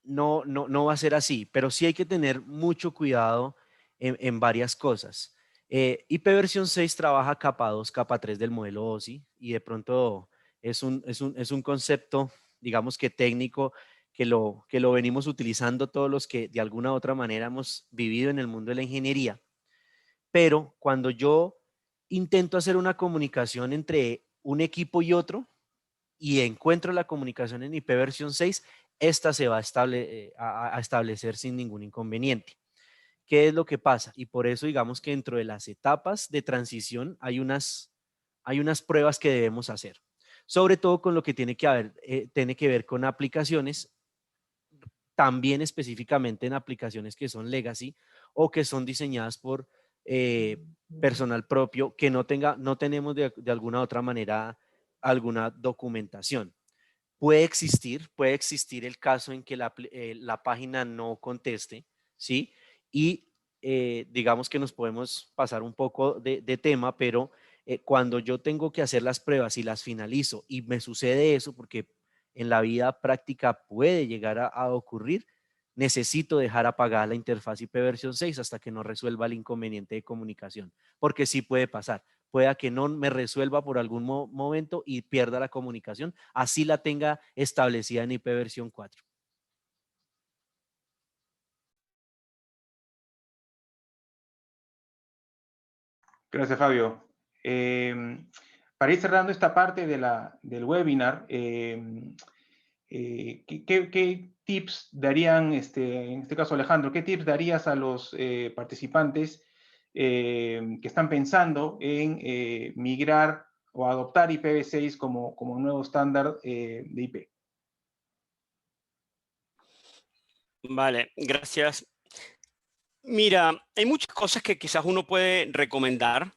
no va a ser así, pero sí hay que tener mucho cuidado en varias cosas. IP versión 6 trabaja capa 2, capa 3 del modelo OSI y de pronto es un concepto, digamos que técnico, que lo venimos utilizando todos los que de alguna u otra manera hemos vivido en el mundo de la ingeniería. Pero cuando yo intento hacer una comunicación entre un equipo y otro y encuentro la comunicación en IP versión 6, esta se va a establecer sin ningún inconveniente. ¿Qué es lo que pasa? Y por eso digamos que dentro de las etapas de transición hay unas pruebas que debemos hacer, sobre todo con lo que tiene que ver con aplicaciones, también específicamente en aplicaciones que son legacy o que son diseñadas por personal propio que no tenemos de alguna otra manera alguna documentación. Puede existir el caso en que la página no conteste, ¿sí? Y digamos que nos podemos pasar un poco de tema, pero cuando yo tengo que hacer las pruebas y las finalizo y me sucede eso, porque en la vida práctica puede llegar a ocurrir, necesito dejar apagada la interfaz IP versión 6 hasta que no resuelva el inconveniente de comunicación, porque sí puede pasar. Pueda que no me resuelva por algún momento y pierda la comunicación, así la tenga establecida en IP versión 4.
Gracias, Fabio. Para ir cerrando esta parte del webinar, ¿qué tips darían, en este caso Alejandro, qué tips darías a los participantes que están pensando en migrar o adoptar IPv6 como un nuevo estándar de IP?
Vale, gracias. Mira, hay muchas cosas que quizás uno puede recomendar.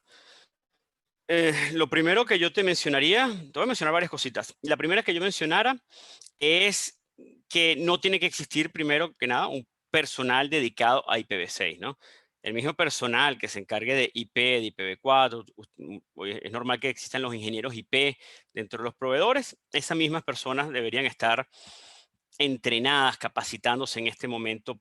Lo primero que yo te mencionaría, te voy a mencionar varias cositas. La primera que yo mencionara es que no tiene que existir, primero que nada, un personal dedicado a IPv6, ¿no? El mismo personal que se encargue de IP, de IPv4, es normal que existan los ingenieros IP dentro de los proveedores. Esas mismas personas deberían estar entrenadas, capacitándose en este momento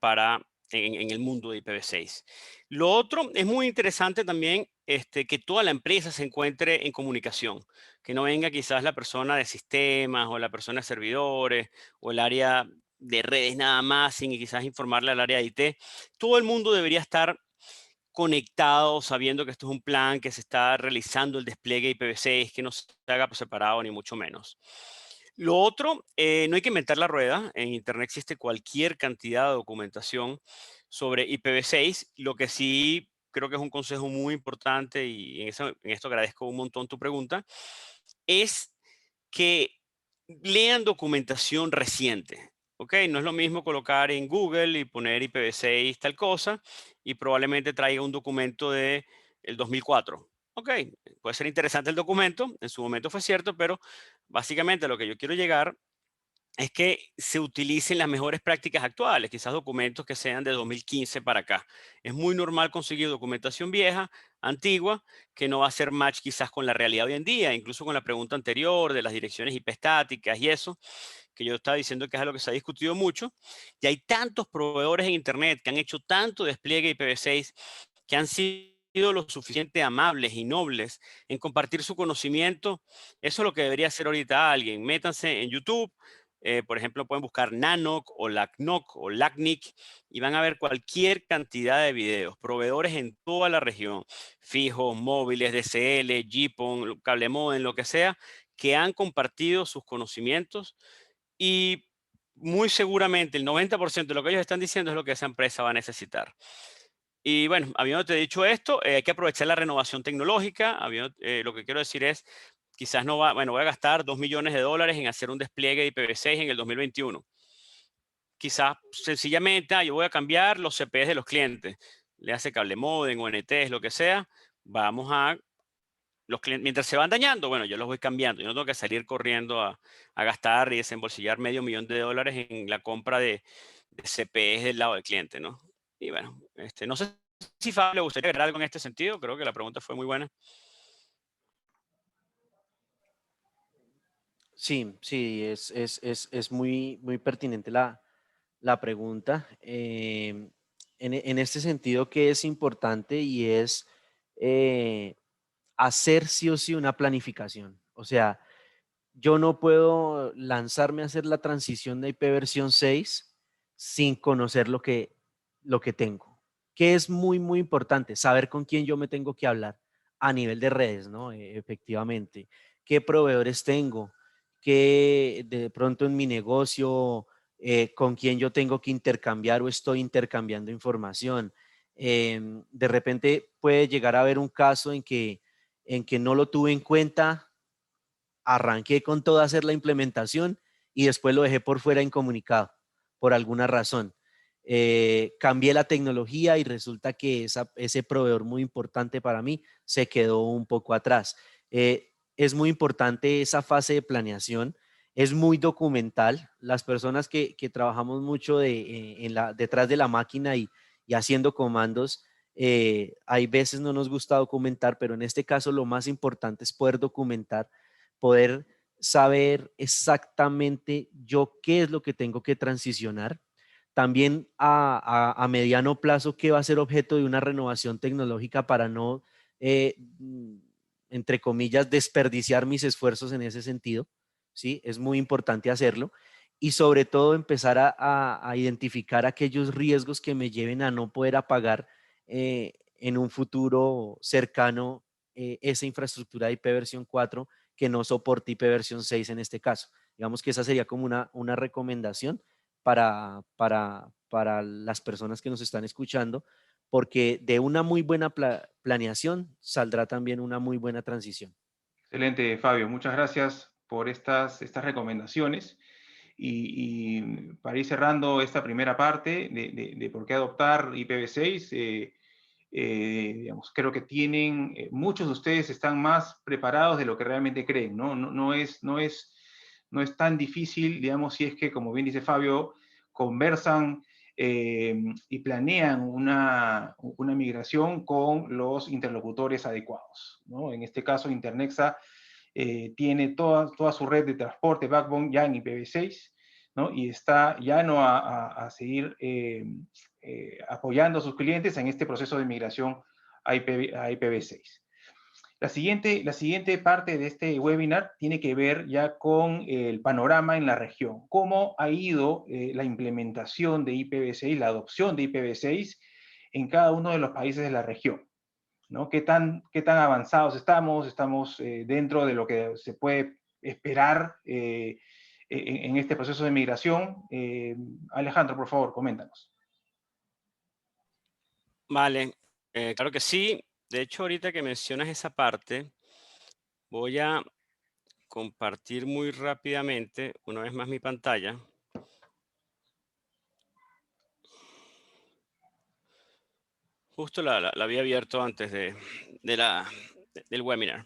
en el mundo de IPv6. Lo otro es muy interesante también que toda la empresa se encuentre en comunicación, que no venga quizás la persona de sistemas o la persona de servidores o el área de redes nada más sin quizás informarle al área de IT. Todo el mundo debería estar conectado, sabiendo que esto es un plan, que se está realizando el despliegue IPv6, que no se haga por separado ni mucho menos. Lo otro, no hay que inventar la rueda. En Internet existe cualquier cantidad de documentación sobre IPv6. Lo que sí creo que es un consejo muy importante, y en esto agradezco un montón tu pregunta, es que lean documentación reciente. ¿Ok? No es lo mismo colocar en Google y poner IPv6 tal cosa y probablemente traiga un documento del 2004. Ok, puede ser interesante el documento, en su momento fue cierto, pero básicamente lo que yo quiero llegar es que se utilicen las mejores prácticas actuales, quizás documentos que sean de 2015 para acá. Es muy normal conseguir documentación vieja, antigua, que no va a hacer match quizás con la realidad hoy en día, incluso con la pregunta anterior de las direcciones IP estáticas y eso, que yo estaba diciendo que es algo que se ha discutido mucho. Y hay tantos proveedores en Internet que han hecho tanto despliegue IPv6 que han sido lo suficiente amables y nobles en compartir su conocimiento. Eso es lo que debería hacer ahorita alguien. Métanse en YouTube. Por ejemplo, pueden buscar Nanoc o LACNOC o LACNIC y van a ver cualquier cantidad de videos, proveedores en toda la región, fijos, móviles, DSL, GPON, cable modem, lo que sea, que han compartido sus conocimientos y muy seguramente el 90% de lo que ellos están diciendo es lo que esa empresa va a necesitar. Y bueno, habiéndote dicho esto, hay que aprovechar la renovación tecnológica. Lo que quiero decir es, quizás no va, bueno, voy a gastar $2 millones en hacer un despliegue de IPv6 en el 2021. Quizás sencillamente, yo voy a cambiar los CPEs de los clientes. Le hace cable modem o NTs, lo que sea. Vamos a los clientes, mientras se van dañando, bueno, yo los voy cambiando. Yo no tengo que salir corriendo a gastar y desembolsillar $500,000 en la compra de CPEs del lado del cliente, ¿no? Y bueno, no sé si Fabio le gustaría agregar algo en este sentido. Creo que la pregunta fue muy buena.
Sí, sí, es muy, muy pertinente la pregunta. En este sentido, que es importante y es hacer sí o sí una planificación. O sea, yo no puedo lanzarme a hacer la transición de IP versión 6 sin conocer lo que tengo, que es muy, muy importante, saber con quién yo me tengo que hablar a nivel de redes, ¿no? Efectivamente, qué proveedores tengo, qué de pronto en mi negocio, con quién yo tengo que intercambiar o estoy intercambiando información. De repente puede llegar a haber un caso en que no lo tuve en cuenta, arranqué con todo a hacer la implementación y después lo dejé por fuera incomunicado por alguna razón. Cambié la tecnología y resulta que ese proveedor muy importante para mí se quedó un poco atrás. Es muy importante esa fase de planeación, es muy documental. Las personas que trabajamos mucho detrás de la máquina y haciendo comandos, hay veces no nos gusta documentar, pero en este caso lo más importante es poder documentar, poder saber exactamente yo qué es lo que tengo que transicionar. También a mediano plazo, qué va a ser objeto de una renovación tecnológica para no, entre comillas, desperdiciar mis esfuerzos en ese sentido. ¿Sí? Es muy importante hacerlo. Y sobre todo empezar a identificar aquellos riesgos que me lleven a no poder apagar en un futuro cercano esa infraestructura de IP versión 4 que no soporte IP versión 6 en este caso. Digamos que esa sería como una recomendación para las personas que nos están escuchando, porque de una muy buena planeación saldrá también una muy buena transición.
Excelente, Fabio. Muchas gracias por estas recomendaciones. Y para ir cerrando esta primera parte de por qué adoptar IPv6, digamos, creo que muchos de ustedes están más preparados de lo que realmente creen, ¿no? No es tan difícil, digamos, si es que, como bien dice Fabio, conversan y planean una migración con los interlocutores adecuados, ¿no? En este caso, Internexa tiene toda su red de transporte backbone ya en IPv6, ¿no? Y está ya no a seguir apoyando a sus clientes en este proceso de migración a IPv6. La siguiente parte de este webinar tiene que ver ya con el panorama en la región. ¿Cómo ha ido la implementación de IPv6, la adopción de IPv6 en cada uno de los países de la región? ¿No? ¿Qué tan avanzados estamos? ¿Estamos dentro de lo que se puede esperar en este proceso de migración? Alejandro, por favor, coméntanos.
Vale, claro que sí. De hecho, ahorita que mencionas esa parte, voy a compartir muy rápidamente una vez más mi pantalla. Justo la había abierto antes del webinar.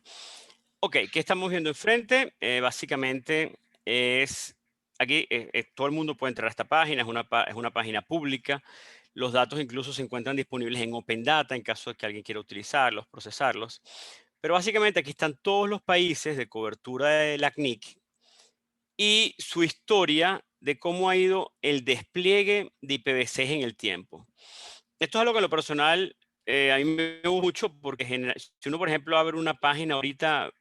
Ok, ¿qué estamos viendo enfrente? Básicamente es aquí todo el mundo puede entrar a esta página, es una página pública. Los datos incluso se encuentran disponibles en Open Data en caso de que alguien quiera utilizarlos, procesarlos. Pero básicamente aquí están todos los países de cobertura de la CNIC y su historia de cómo ha ido el despliegue de IPv6 en el tiempo. Esto es algo que en lo personal a mí me gusta mucho porque si uno, por ejemplo, abre una página ahorita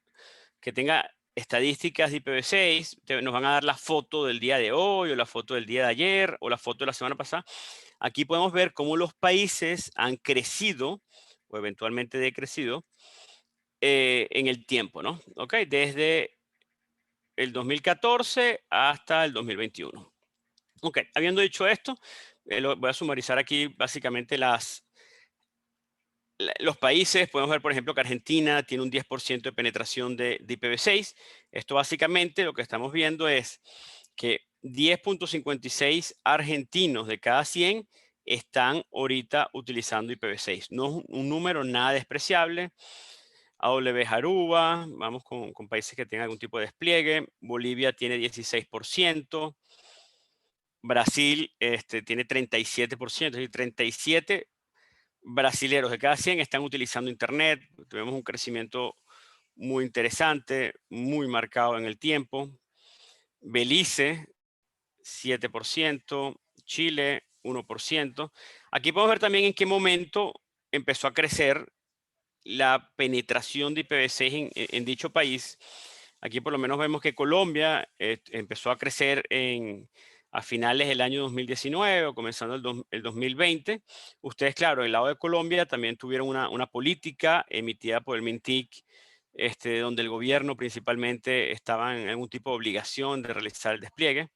que tenga estadísticas de IPv6, nos van a dar la foto del día de hoy o la foto del día de ayer o la foto de la semana pasada. Aquí podemos ver cómo los países han crecido o eventualmente decrecido en el tiempo, ¿no? ¿Ok? Desde el 2014 hasta el 2021. Ok, habiendo dicho esto, voy a sumarizar aquí básicamente los países. Podemos ver, por ejemplo, que Argentina tiene un 10% de penetración de IPv6. Esto básicamente lo que estamos viendo es que 10.56 argentinos de cada 100 están ahorita utilizando IPv6. No es un número nada despreciable. AWS Aruba, vamos con países que tengan algún tipo de despliegue. Bolivia tiene 16%. Brasil tiene 37%, es decir, 37 brasileros de cada 100 están utilizando Internet. Tuvimos un crecimiento muy interesante, muy marcado en el tiempo. Belice, 7%, Chile, 1%. Aquí podemos ver también en qué momento empezó a crecer la penetración de IPv6 en dicho país. Aquí por lo menos vemos que Colombia empezó a crecer a finales del año 2019 o comenzando el 2020. Ustedes, claro, del lado de Colombia también tuvieron una política emitida por el MINTIC, donde el gobierno principalmente estaba en algún tipo de obligación de realizar el despliegue.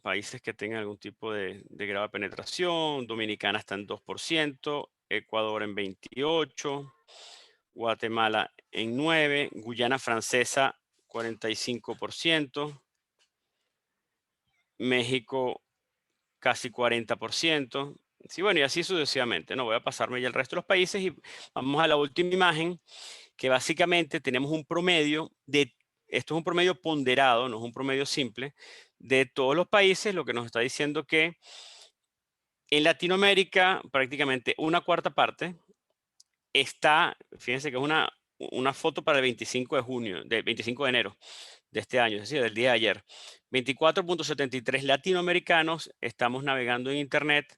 Países que tengan algún tipo de grado de penetración. Dominicana está en 2%, Ecuador en 28%, Guatemala en 9%, Guyana Francesa 45%, México casi 40%. Sí, bueno, y así sucesivamente. No voy a pasarme ya el resto de los países y vamos a la última imagen, que básicamente tenemos un promedio esto es un promedio ponderado, no es un promedio simple, de todos los países, lo que nos está diciendo que en Latinoamérica prácticamente una cuarta parte está, fíjense que es una foto para el 25 de junio, del 25 de enero de este año, es decir, del día de ayer. 24.73 latinoamericanos estamos navegando en Internet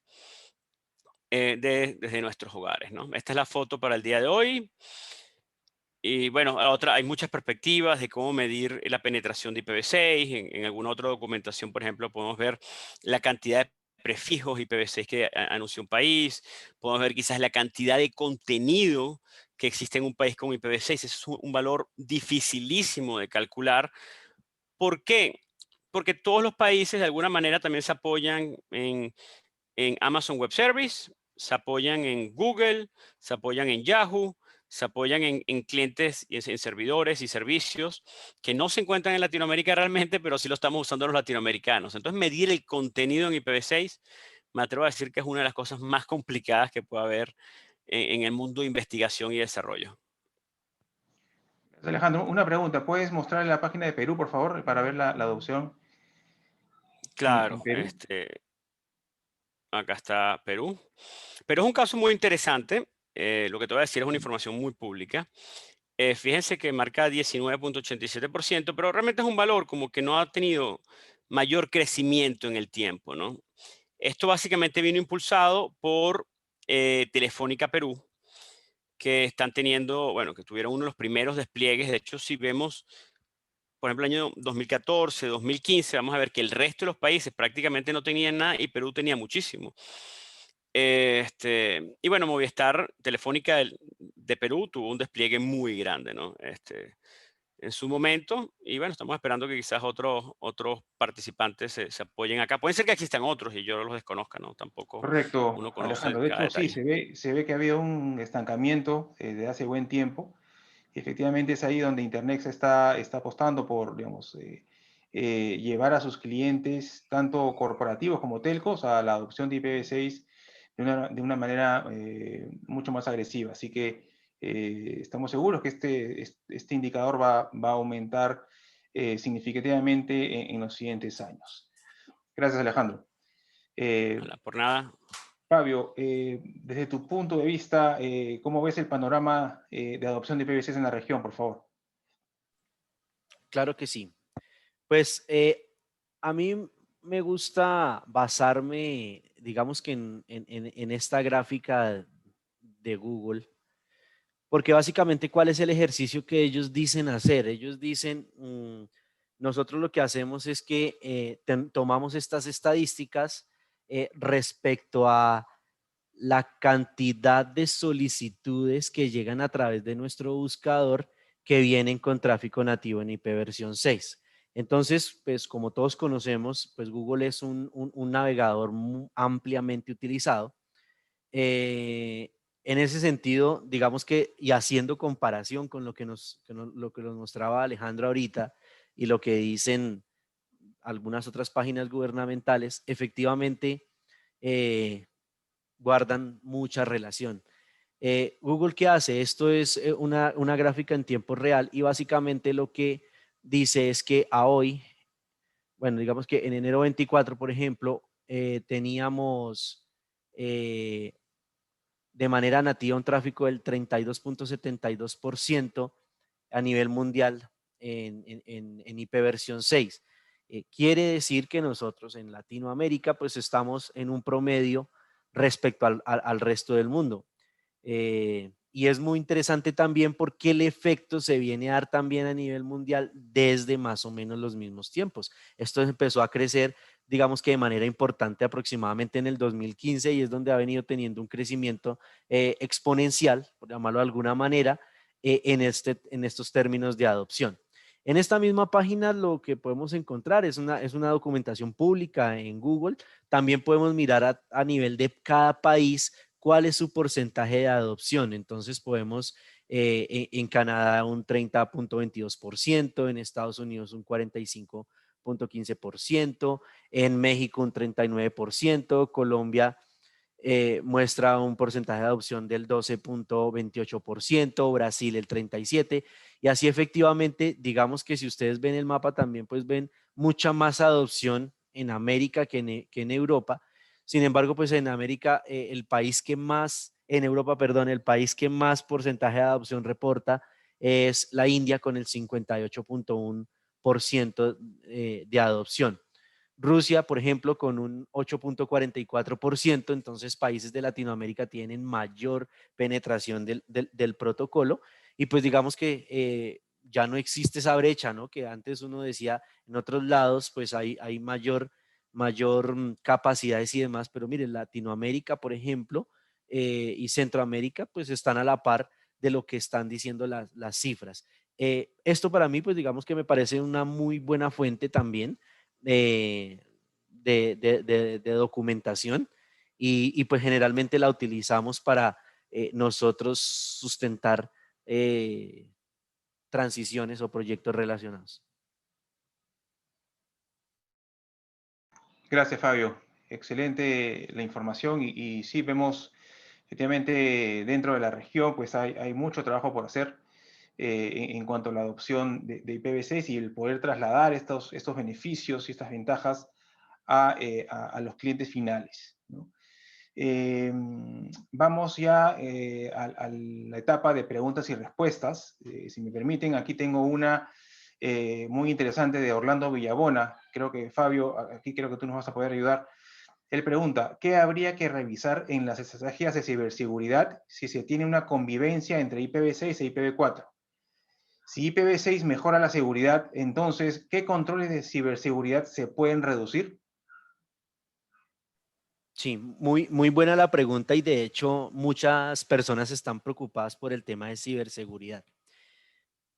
desde nuestros hogares, ¿no? Esta es la foto para el día de hoy. Y bueno, hay muchas perspectivas de cómo medir la penetración de IPv6. En alguna otra documentación, por ejemplo, podemos ver la cantidad de prefijos IPv6 que anunció un país. Podemos ver quizás la cantidad de contenido que existe en un país con IPv6. Ese es un valor dificilísimo de calcular. ¿Por qué? Porque todos los países de alguna manera también se apoyan en Amazon Web Service, se apoyan en Google, se apoyan en Yahoo, se apoyan en clientes y en servidores y servicios que no se encuentran en Latinoamérica realmente, pero sí lo estamos usando los latinoamericanos. Entonces, medir el contenido en IPv6, me atrevo a decir que es una de las cosas más complicadas que puede haber en el mundo de investigación y desarrollo.
Alejandro, una pregunta. ¿Puedes mostrar la página de Perú, por favor, para ver la adopción en
Claro,
Perú?
acá está Perú. Pero es un caso muy interesante. Lo que te voy a decir es una información muy pública. Fíjense que marca 19.87%, pero realmente es un valor como que no ha tenido mayor crecimiento en el tiempo, ¿no? Esto básicamente vino impulsado por Telefónica Perú, que están teniendo, bueno, que tuvieron uno de los primeros despliegues. De hecho, si vemos, por ejemplo, el año 2014, 2015, vamos a ver que el resto de los países prácticamente no tenían nada y Perú tenía muchísimo. Y bueno, Movistar Telefónica de Perú tuvo un despliegue muy grande, ¿no? En su momento. Y bueno, estamos esperando que quizás otros participantes se apoyen acá. Pueden ser que existan otros y yo los desconozca, ¿no? Tampoco
Correcto,
uno conoce
Alejandro. De
cada
hecho, sí,
detalle.
se ve que ha habido un estancamiento de hace buen tiempo. Efectivamente, es ahí donde Internet está apostando por, digamos, llevar a sus clientes, tanto corporativos como telcos, a la adopción de IPv6 de una manera mucho más agresiva. Así que estamos seguros que este indicador va a aumentar significativamente en los siguientes años. Gracias, Alejandro.
Por nada.
Fabio, desde tu punto de vista, ¿cómo ves el panorama de adopción de IPv6 en la región, por favor?
Claro que sí. Pues a mí me gusta basarme, digamos que en esta gráfica de Google, porque básicamente, ¿cuál es el ejercicio que ellos dicen hacer? Ellos dicen, nosotros lo que hacemos es que tomamos estas estadísticas respecto a la cantidad de solicitudes que llegan a través de nuestro buscador que vienen con tráfico nativo en IP versión 6. Entonces, pues como todos conocemos, pues Google es un navegador ampliamente utilizado. En ese sentido, digamos que, y haciendo comparación con lo que lo que nos mostraba Alejandro ahorita y lo que dicen algunas otras páginas gubernamentales, efectivamente guardan mucha relación. Google, ¿qué hace? Esto es una gráfica en tiempo real y básicamente lo que dice es que a hoy, bueno, digamos que en enero 24, por ejemplo, teníamos de manera nativa un tráfico del 32.72% a nivel mundial en IP versión 6. Quiere decir que nosotros en Latinoamérica pues estamos en un promedio respecto al resto del mundo. Y es muy interesante también porque el efecto se viene a dar también a nivel mundial desde más o menos los mismos tiempos. Esto empezó a crecer, digamos que de manera importante aproximadamente en el 2015 y es donde ha venido teniendo un crecimiento exponencial, por llamarlo de alguna manera, en estos términos de adopción. En esta misma página lo que podemos encontrar es una documentación pública en Google. También podemos mirar a nivel de cada país cuál es su porcentaje de adopción. Entonces podemos en Canadá un 30.22%, en Estados Unidos un 45.15%, en México un 39%, Colombia muestra un porcentaje de adopción del 12.28%, Brasil el 37%, y así efectivamente, digamos que si ustedes ven el mapa también pues ven mucha más adopción en América que en Europa. Sin embargo, pues en América, el país que más, en Europa, perdón, el país que más porcentaje de adopción reporta es la India con el 58.1% de adopción. Rusia, por ejemplo, con un 8.44%, entonces países de Latinoamérica tienen mayor penetración del protocolo y pues digamos que ya no existe esa brecha, ¿no? Que antes uno decía en otros lados, pues hay mayor capacidades y demás, pero miren, Latinoamérica, por ejemplo, y Centroamérica, pues están a la par de lo que están diciendo las cifras. Esto para mí, pues digamos que me parece una muy buena fuente también de documentación y pues generalmente la utilizamos para nosotros sustentar transiciones o proyectos relacionados.
Gracias, Fabio. Excelente la información y sí, vemos efectivamente dentro de la región pues hay mucho trabajo por hacer en cuanto a la adopción de IPv6 y el poder trasladar estos beneficios y estas ventajas a los clientes finales, ¿no? Vamos ya a la etapa de preguntas y respuestas. Si me permiten, aquí tengo una muy interesante de Orlando Villabona. Creo que Fabio, aquí creo que tú nos vas a poder ayudar. Él pregunta, ¿qué habría que revisar en las estrategias de ciberseguridad si se tiene una convivencia entre IPv6 e IPv4? Si IPv6 mejora la seguridad, entonces, ¿qué controles de ciberseguridad se pueden reducir?
Sí, muy buena la pregunta y de hecho muchas personas están preocupadas por el tema de ciberseguridad.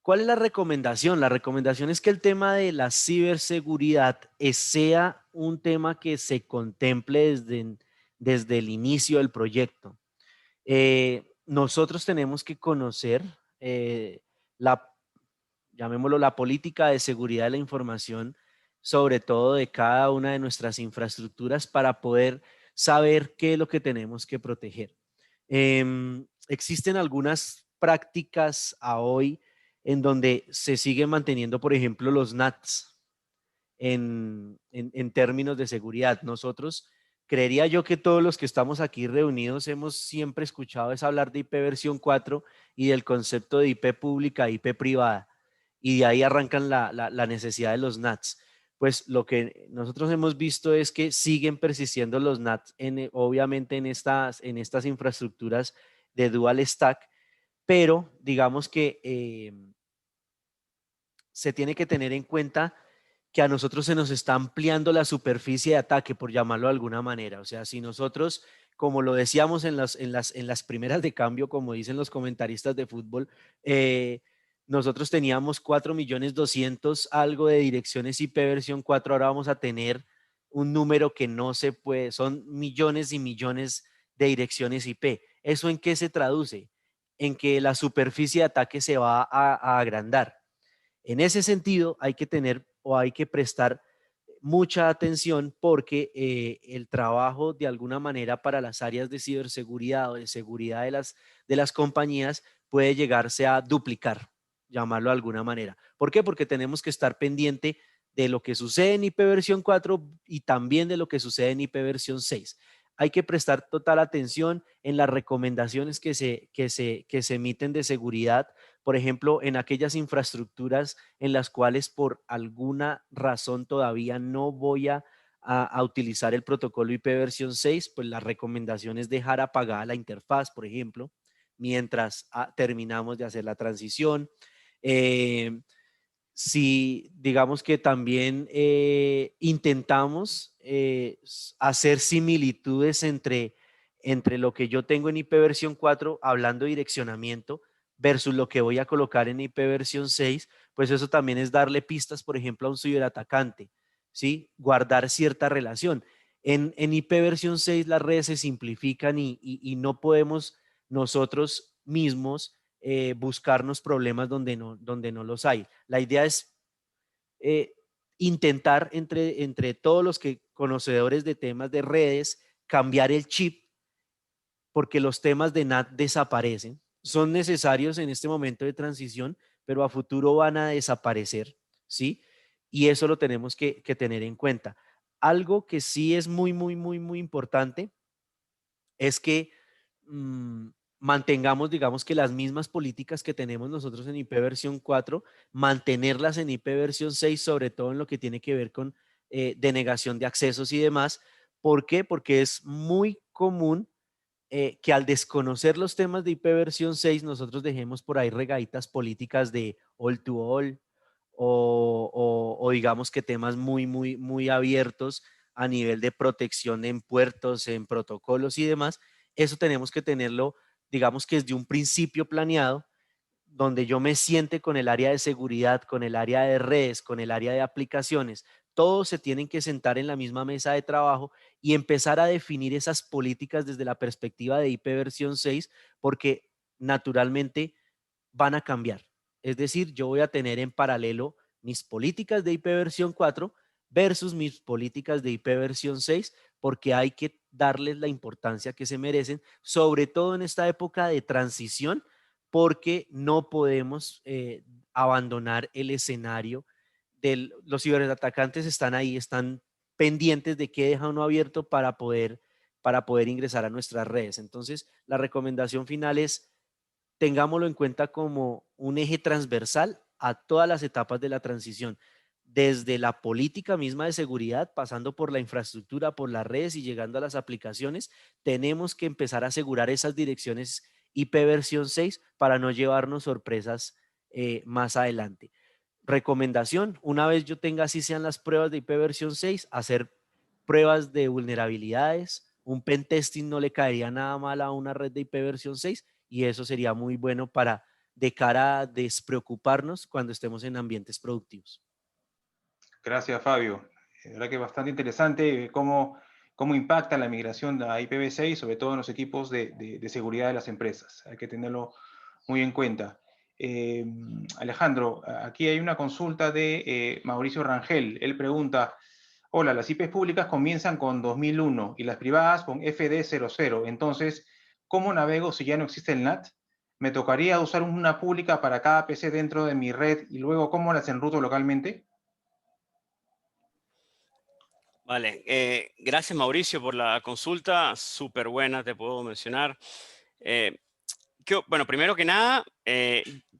¿Cuál es la recomendación? La recomendación es que el tema de la ciberseguridad sea un tema que se contemple desde el inicio del proyecto. Nosotros tenemos que conocer la, llamémoslo, la política de seguridad de la información, sobre todo de cada una de nuestras infraestructuras para poder saber qué es lo que tenemos que proteger. Existen algunas prácticas a hoy en donde se siguen manteniendo, por ejemplo, los NATs en términos de seguridad. Nosotros, creería yo que todos los que estamos aquí reunidos hemos siempre escuchado es hablar de IP versión 4 y del concepto de IP pública, IP privada, y de ahí arrancan la necesidad de los NATs. Pues lo que nosotros hemos visto es que siguen persistiendo los NATs, obviamente en estas infraestructuras de dual stack, pero digamos que se tiene que tener en cuenta que a nosotros se nos está ampliando la superficie de ataque, por llamarlo de alguna manera. O sea, si nosotros, como lo decíamos en las primeras de cambio, como dicen los comentaristas de fútbol, nosotros teníamos 4.200.000 algo de direcciones IP versión 4, ahora vamos a tener un número que no se puede, son millones y millones de direcciones IP. ¿Eso en qué se traduce? En que la superficie de ataque se va a agrandar. En ese sentido, hay que tener o hay que prestar mucha atención porque el trabajo de alguna manera para las áreas de ciberseguridad o de seguridad de las compañías puede llegarse a duplicar, llamarlo de alguna manera. ¿Por qué? Porque tenemos que estar pendiente de lo que sucede en IP versión 4 y también de lo que sucede en IP versión 6. Hay que prestar total atención en las recomendaciones que se emiten de seguridad, por ejemplo, en aquellas infraestructuras en las cuales por alguna razón todavía no voy a utilizar el protocolo IP versión 6, pues la recomendación es dejar apagada la interfaz, por ejemplo, mientras terminamos de hacer la transición. Si digamos que también intentamos hacer similitudes entre lo que yo tengo en IP versión 4, hablando de direccionamiento, versus lo que voy a colocar en IP versión 6, pues eso también es darle pistas, por ejemplo, a un ciberatacante, ¿sí? Guardar cierta relación. En IP versión 6 las redes se simplifican y no podemos nosotros mismos buscarnos problemas donde no los hay. La idea es eh, intentar entre todos los que conocedores de temas de redes cambiar el chip porque los temas de NAT desaparecen. Son necesarios en este momento de transición, pero a futuro van a desaparecer, ¿sí? Y eso lo tenemos que tener en cuenta. Algo que sí es muy, muy, muy, muy importante es que mmm, mantengamos, digamos que las mismas políticas que tenemos nosotros en IP versión 4, mantenerlas en IP versión 6, sobre todo en lo que tiene que ver con denegación de accesos y demás. ¿Por qué? Porque es muy común que al desconocer los temas de IP versión 6, nosotros dejemos por ahí regaditas políticas de all to all o digamos que temas muy, muy, muy abiertos a nivel de protección en puertos, en protocolos y demás. Eso tenemos que tenerlo, digamos que desde un principio planeado, donde yo me siente con el área de seguridad, con el área de redes, con el área de aplicaciones. Todos se tienen que sentar en la misma mesa de trabajo y empezar a definir esas políticas desde la perspectiva de IP versión 6, porque naturalmente van a cambiar. Es decir, yo voy a tener en paralelo mis políticas de IP versión 4 versus mis políticas de IP versión 6, porque hay que darles la importancia que se merecen, sobre todo en esta época de transición, porque no podemos abandonar el escenario. Los ciberatacantes están ahí, están pendientes de qué deja uno abierto para poder ingresar a nuestras redes. Entonces, la recomendación final es tengámoslo en cuenta como un eje transversal a todas las etapas de la transición, desde la política misma de seguridad, pasando por la infraestructura, por las redes y llegando a las aplicaciones. Tenemos que empezar a asegurar esas direcciones IP versión 6 para no llevarnos sorpresas más adelante. Recomendación, una vez yo tenga así sean las pruebas de IP versión 6, hacer pruebas de vulnerabilidades. Un pentesting no le caería nada mal a una red de IP versión 6 y eso sería muy bueno para de cara a despreocuparnos cuando estemos en ambientes productivos.
Gracias, Fabio. La verdad que es bastante interesante cómo impacta la migración a IPv6, sobre todo en los equipos de seguridad de las empresas. Hay que tenerlo muy en cuenta. Alejandro, aquí hay una consulta de Mauricio Rangel. Él pregunta, hola, las IPs públicas comienzan con 2001 y las privadas con FD00. Entonces, ¿cómo navego si ya no existe el NAT? ¿Me tocaría usar una pública para cada PC dentro de mi red y luego cómo las enruto localmente?
Vale, gracias Mauricio por la consulta, súper buena, te puedo mencionar. Eh, bueno, primero que nada,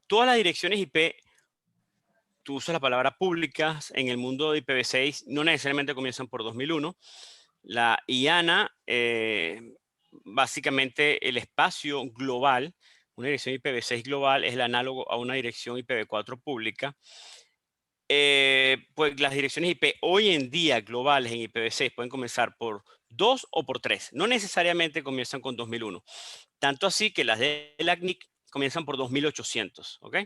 todas las direcciones IP, tú usas la palabra públicas en el mundo de IPv6, no necesariamente comienzan por 2001. La IANA, básicamente el espacio global, una dirección IPv6 global es el análogo a una dirección IPv4 pública. Pues las direcciones IP hoy en día globales en IPv6 pueden comenzar por 2 o por 3. No necesariamente comienzan con 2001. Tanto así que las de la CNIC comienzan por 2800, ¿ok?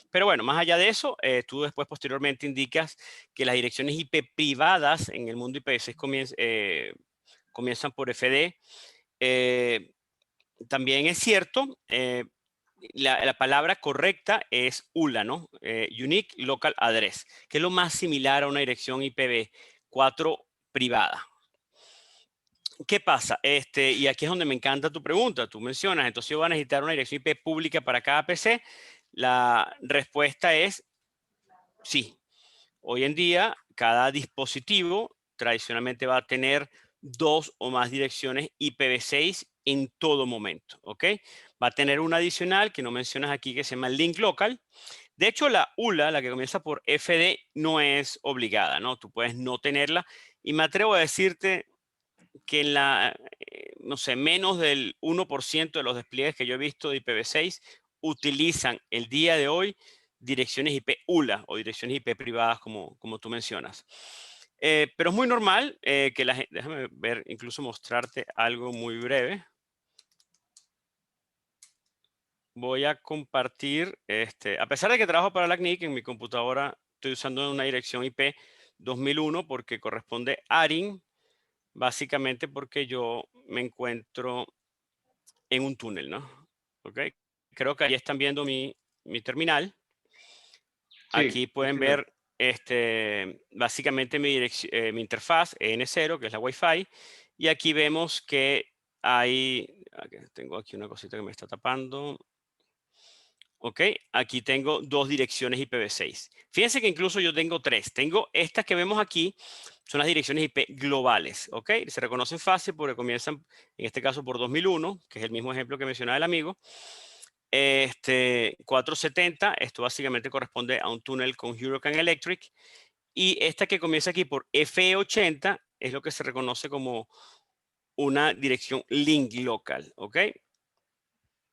Pero bueno, más allá de eso, tú después posteriormente indicas que las direcciones IP privadas en el mundo IPv6 comienzan por FD. También es cierto, la palabra correcta es ULA, ¿no? Unique Local Address, que es lo más similar a una dirección IPv4 privada. ¿Qué pasa? Y aquí es donde me encanta tu pregunta. Tú mencionas, entonces yo voy a necesitar una dirección IP pública para cada PC. La respuesta es sí. Hoy en día, cada dispositivo tradicionalmente va a tener 2 o más direcciones IPv6 en todo momento, ¿ok? Va a tener una adicional que no mencionas aquí que se llama Link Local. De hecho, la ULA, la que comienza por FD, no es obligada, ¿no? Tú puedes no tenerla. Y me atrevo a decirte que en no sé, menos del 1% de los despliegues que yo he visto de IPv6 utilizan el día de hoy direcciones IP ULA o direcciones IP privadas como tú mencionas. Pero es muy normal que la gente, déjame ver, incluso mostrarte algo muy breve. Voy a compartir, a pesar de que trabajo para la CNIC, en mi computadora estoy usando una dirección IP 2001 porque corresponde a ARIN, básicamente porque yo me encuentro en un túnel, ¿no? ¿Ok? Creo que ahí están viendo mi terminal.
Sí,
Aquí pueden
estoy viendo.
ver básicamente mi interfaz EN0, que es la Wi-Fi. Y aquí vemos que hay, tengo aquí una cosita que me está tapando. Ok, aquí tengo 2 direcciones IPv6. Fíjense que incluso yo tengo 3. Tengo estas que vemos aquí, son las direcciones IP globales. Ok, se reconocen fácil porque comienzan, en este caso, por 2001, que es el mismo ejemplo que mencionaba el amigo. 470, esto básicamente corresponde a un túnel con Hurricane Electric. Y esta que comienza aquí por FE80 es lo que se reconoce como una dirección link local. Ok.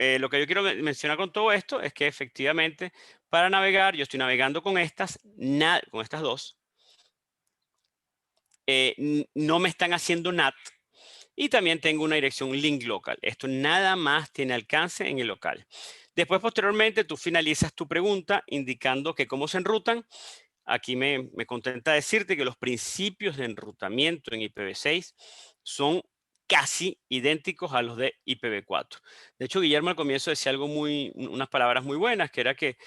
Lo que yo quiero mencionar con todo esto es que efectivamente para navegar, yo estoy navegando con estas dos, no me están haciendo NAT y también tengo una dirección link local. Esto nada más tiene alcance en el local. Después, posteriormente, tú finalizas tu pregunta indicando que cómo se enrutan. Aquí me contenta decirte que los principios de enrutamiento en IPv6 son casi idénticos a los de IPv4. De hecho, Guillermo al comienzo decía unas palabras muy buenas, que era que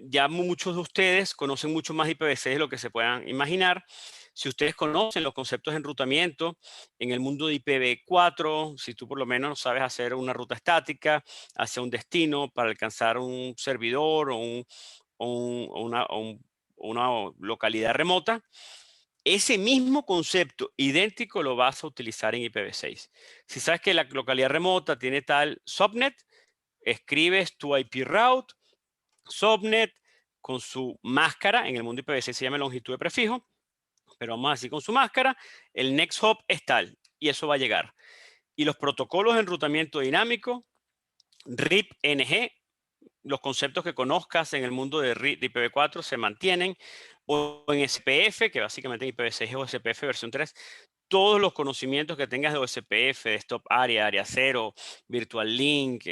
ya muchos de ustedes conocen mucho más IPv6 de lo que se puedan imaginar. Si ustedes conocen los conceptos de enrutamiento en el mundo de IPv4, si tú por lo menos sabes hacer una ruta estática hacia un destino para alcanzar un servidor o una localidad remota, ese mismo concepto idéntico lo vas a utilizar en IPv6. Si sabes que la localidad remota tiene tal subnet, escribes tu IP route, subnet con su máscara, en el mundo IPv6 se llama longitud de prefijo, pero vamos a decir con su máscara, el next hop es tal, y eso va a llegar. Y los protocolos de enrutamiento dinámico, RIP-NG, los conceptos que conozcas en el mundo de IPv4 se mantienen, o en SPF, que básicamente en IPv6 es OSPF versión 3, todos los conocimientos que tengas de OSPF, de Stop Area, Área Cero, Virtual Link,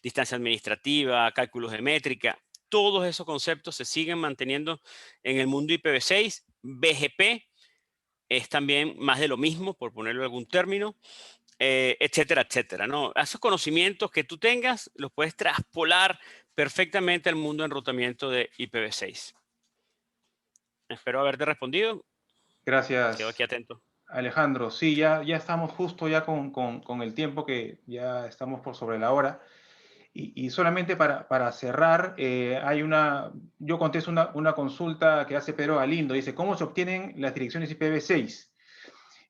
distancia administrativa, cálculos de métrica, todos esos conceptos se siguen manteniendo en el mundo IPv6. BGP es también más de lo mismo, por ponerlo algún término, etcétera, etcétera, ¿no? Esos conocimientos que tú tengas los puedes traspolar perfectamente al mundo de enrutamiento de IPv6. Espero haberte respondido. Quedo aquí
Gracias,
atento.
Alejandro. Sí, ya estamos justo ya con el tiempo que ya estamos por sobre la hora. Y solamente para cerrar, yo contesto una consulta que hace Pedro Galindo, dice, ¿cómo se obtienen las direcciones IPv6?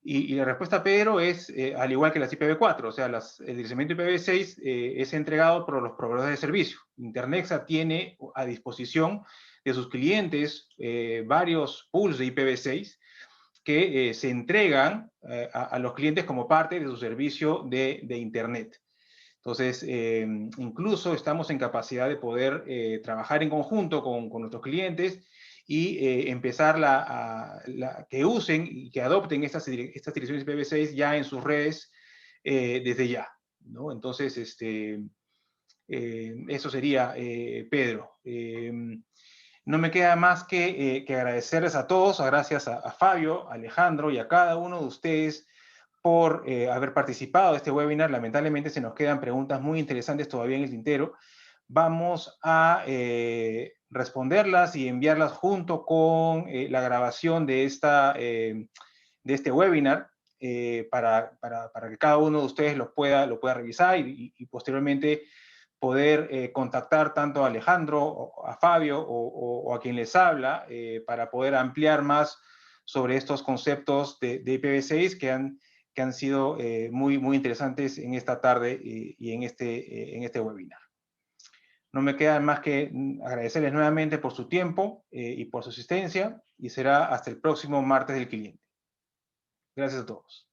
Y la respuesta, Pedro, es al igual que las IPv4, o sea, el direccionamiento IPv6 es entregado por los proveedores de servicio. Internexa tiene a disposición de sus clientes varios pools de IPv6 que se entregan a los clientes como parte de su servicio de Internet. Entonces, incluso estamos en capacidad de poder trabajar en conjunto con nuestros clientes y empezar que usen y que adopten estas direcciones IPv6 ya en sus redes desde ya, ¿no? Entonces, eso sería, Pedro. No me queda más que agradecerles a todos, gracias a Fabio, a Alejandro y a cada uno de ustedes por haber participado de este webinar. Lamentablemente se nos quedan preguntas muy interesantes todavía en el tintero. Vamos a responderlas y enviarlas junto con la grabación de este webinar para que cada uno de ustedes lo pueda revisar y posteriormente poder contactar tanto a Alejandro, a Fabio o a quien les habla para poder ampliar más sobre estos conceptos de IPv6 que han sido muy interesantes en esta tarde y en este webinar. No me queda más que agradecerles nuevamente por su tiempo y por su asistencia, y será hasta el próximo martes del cliente. Gracias a todos.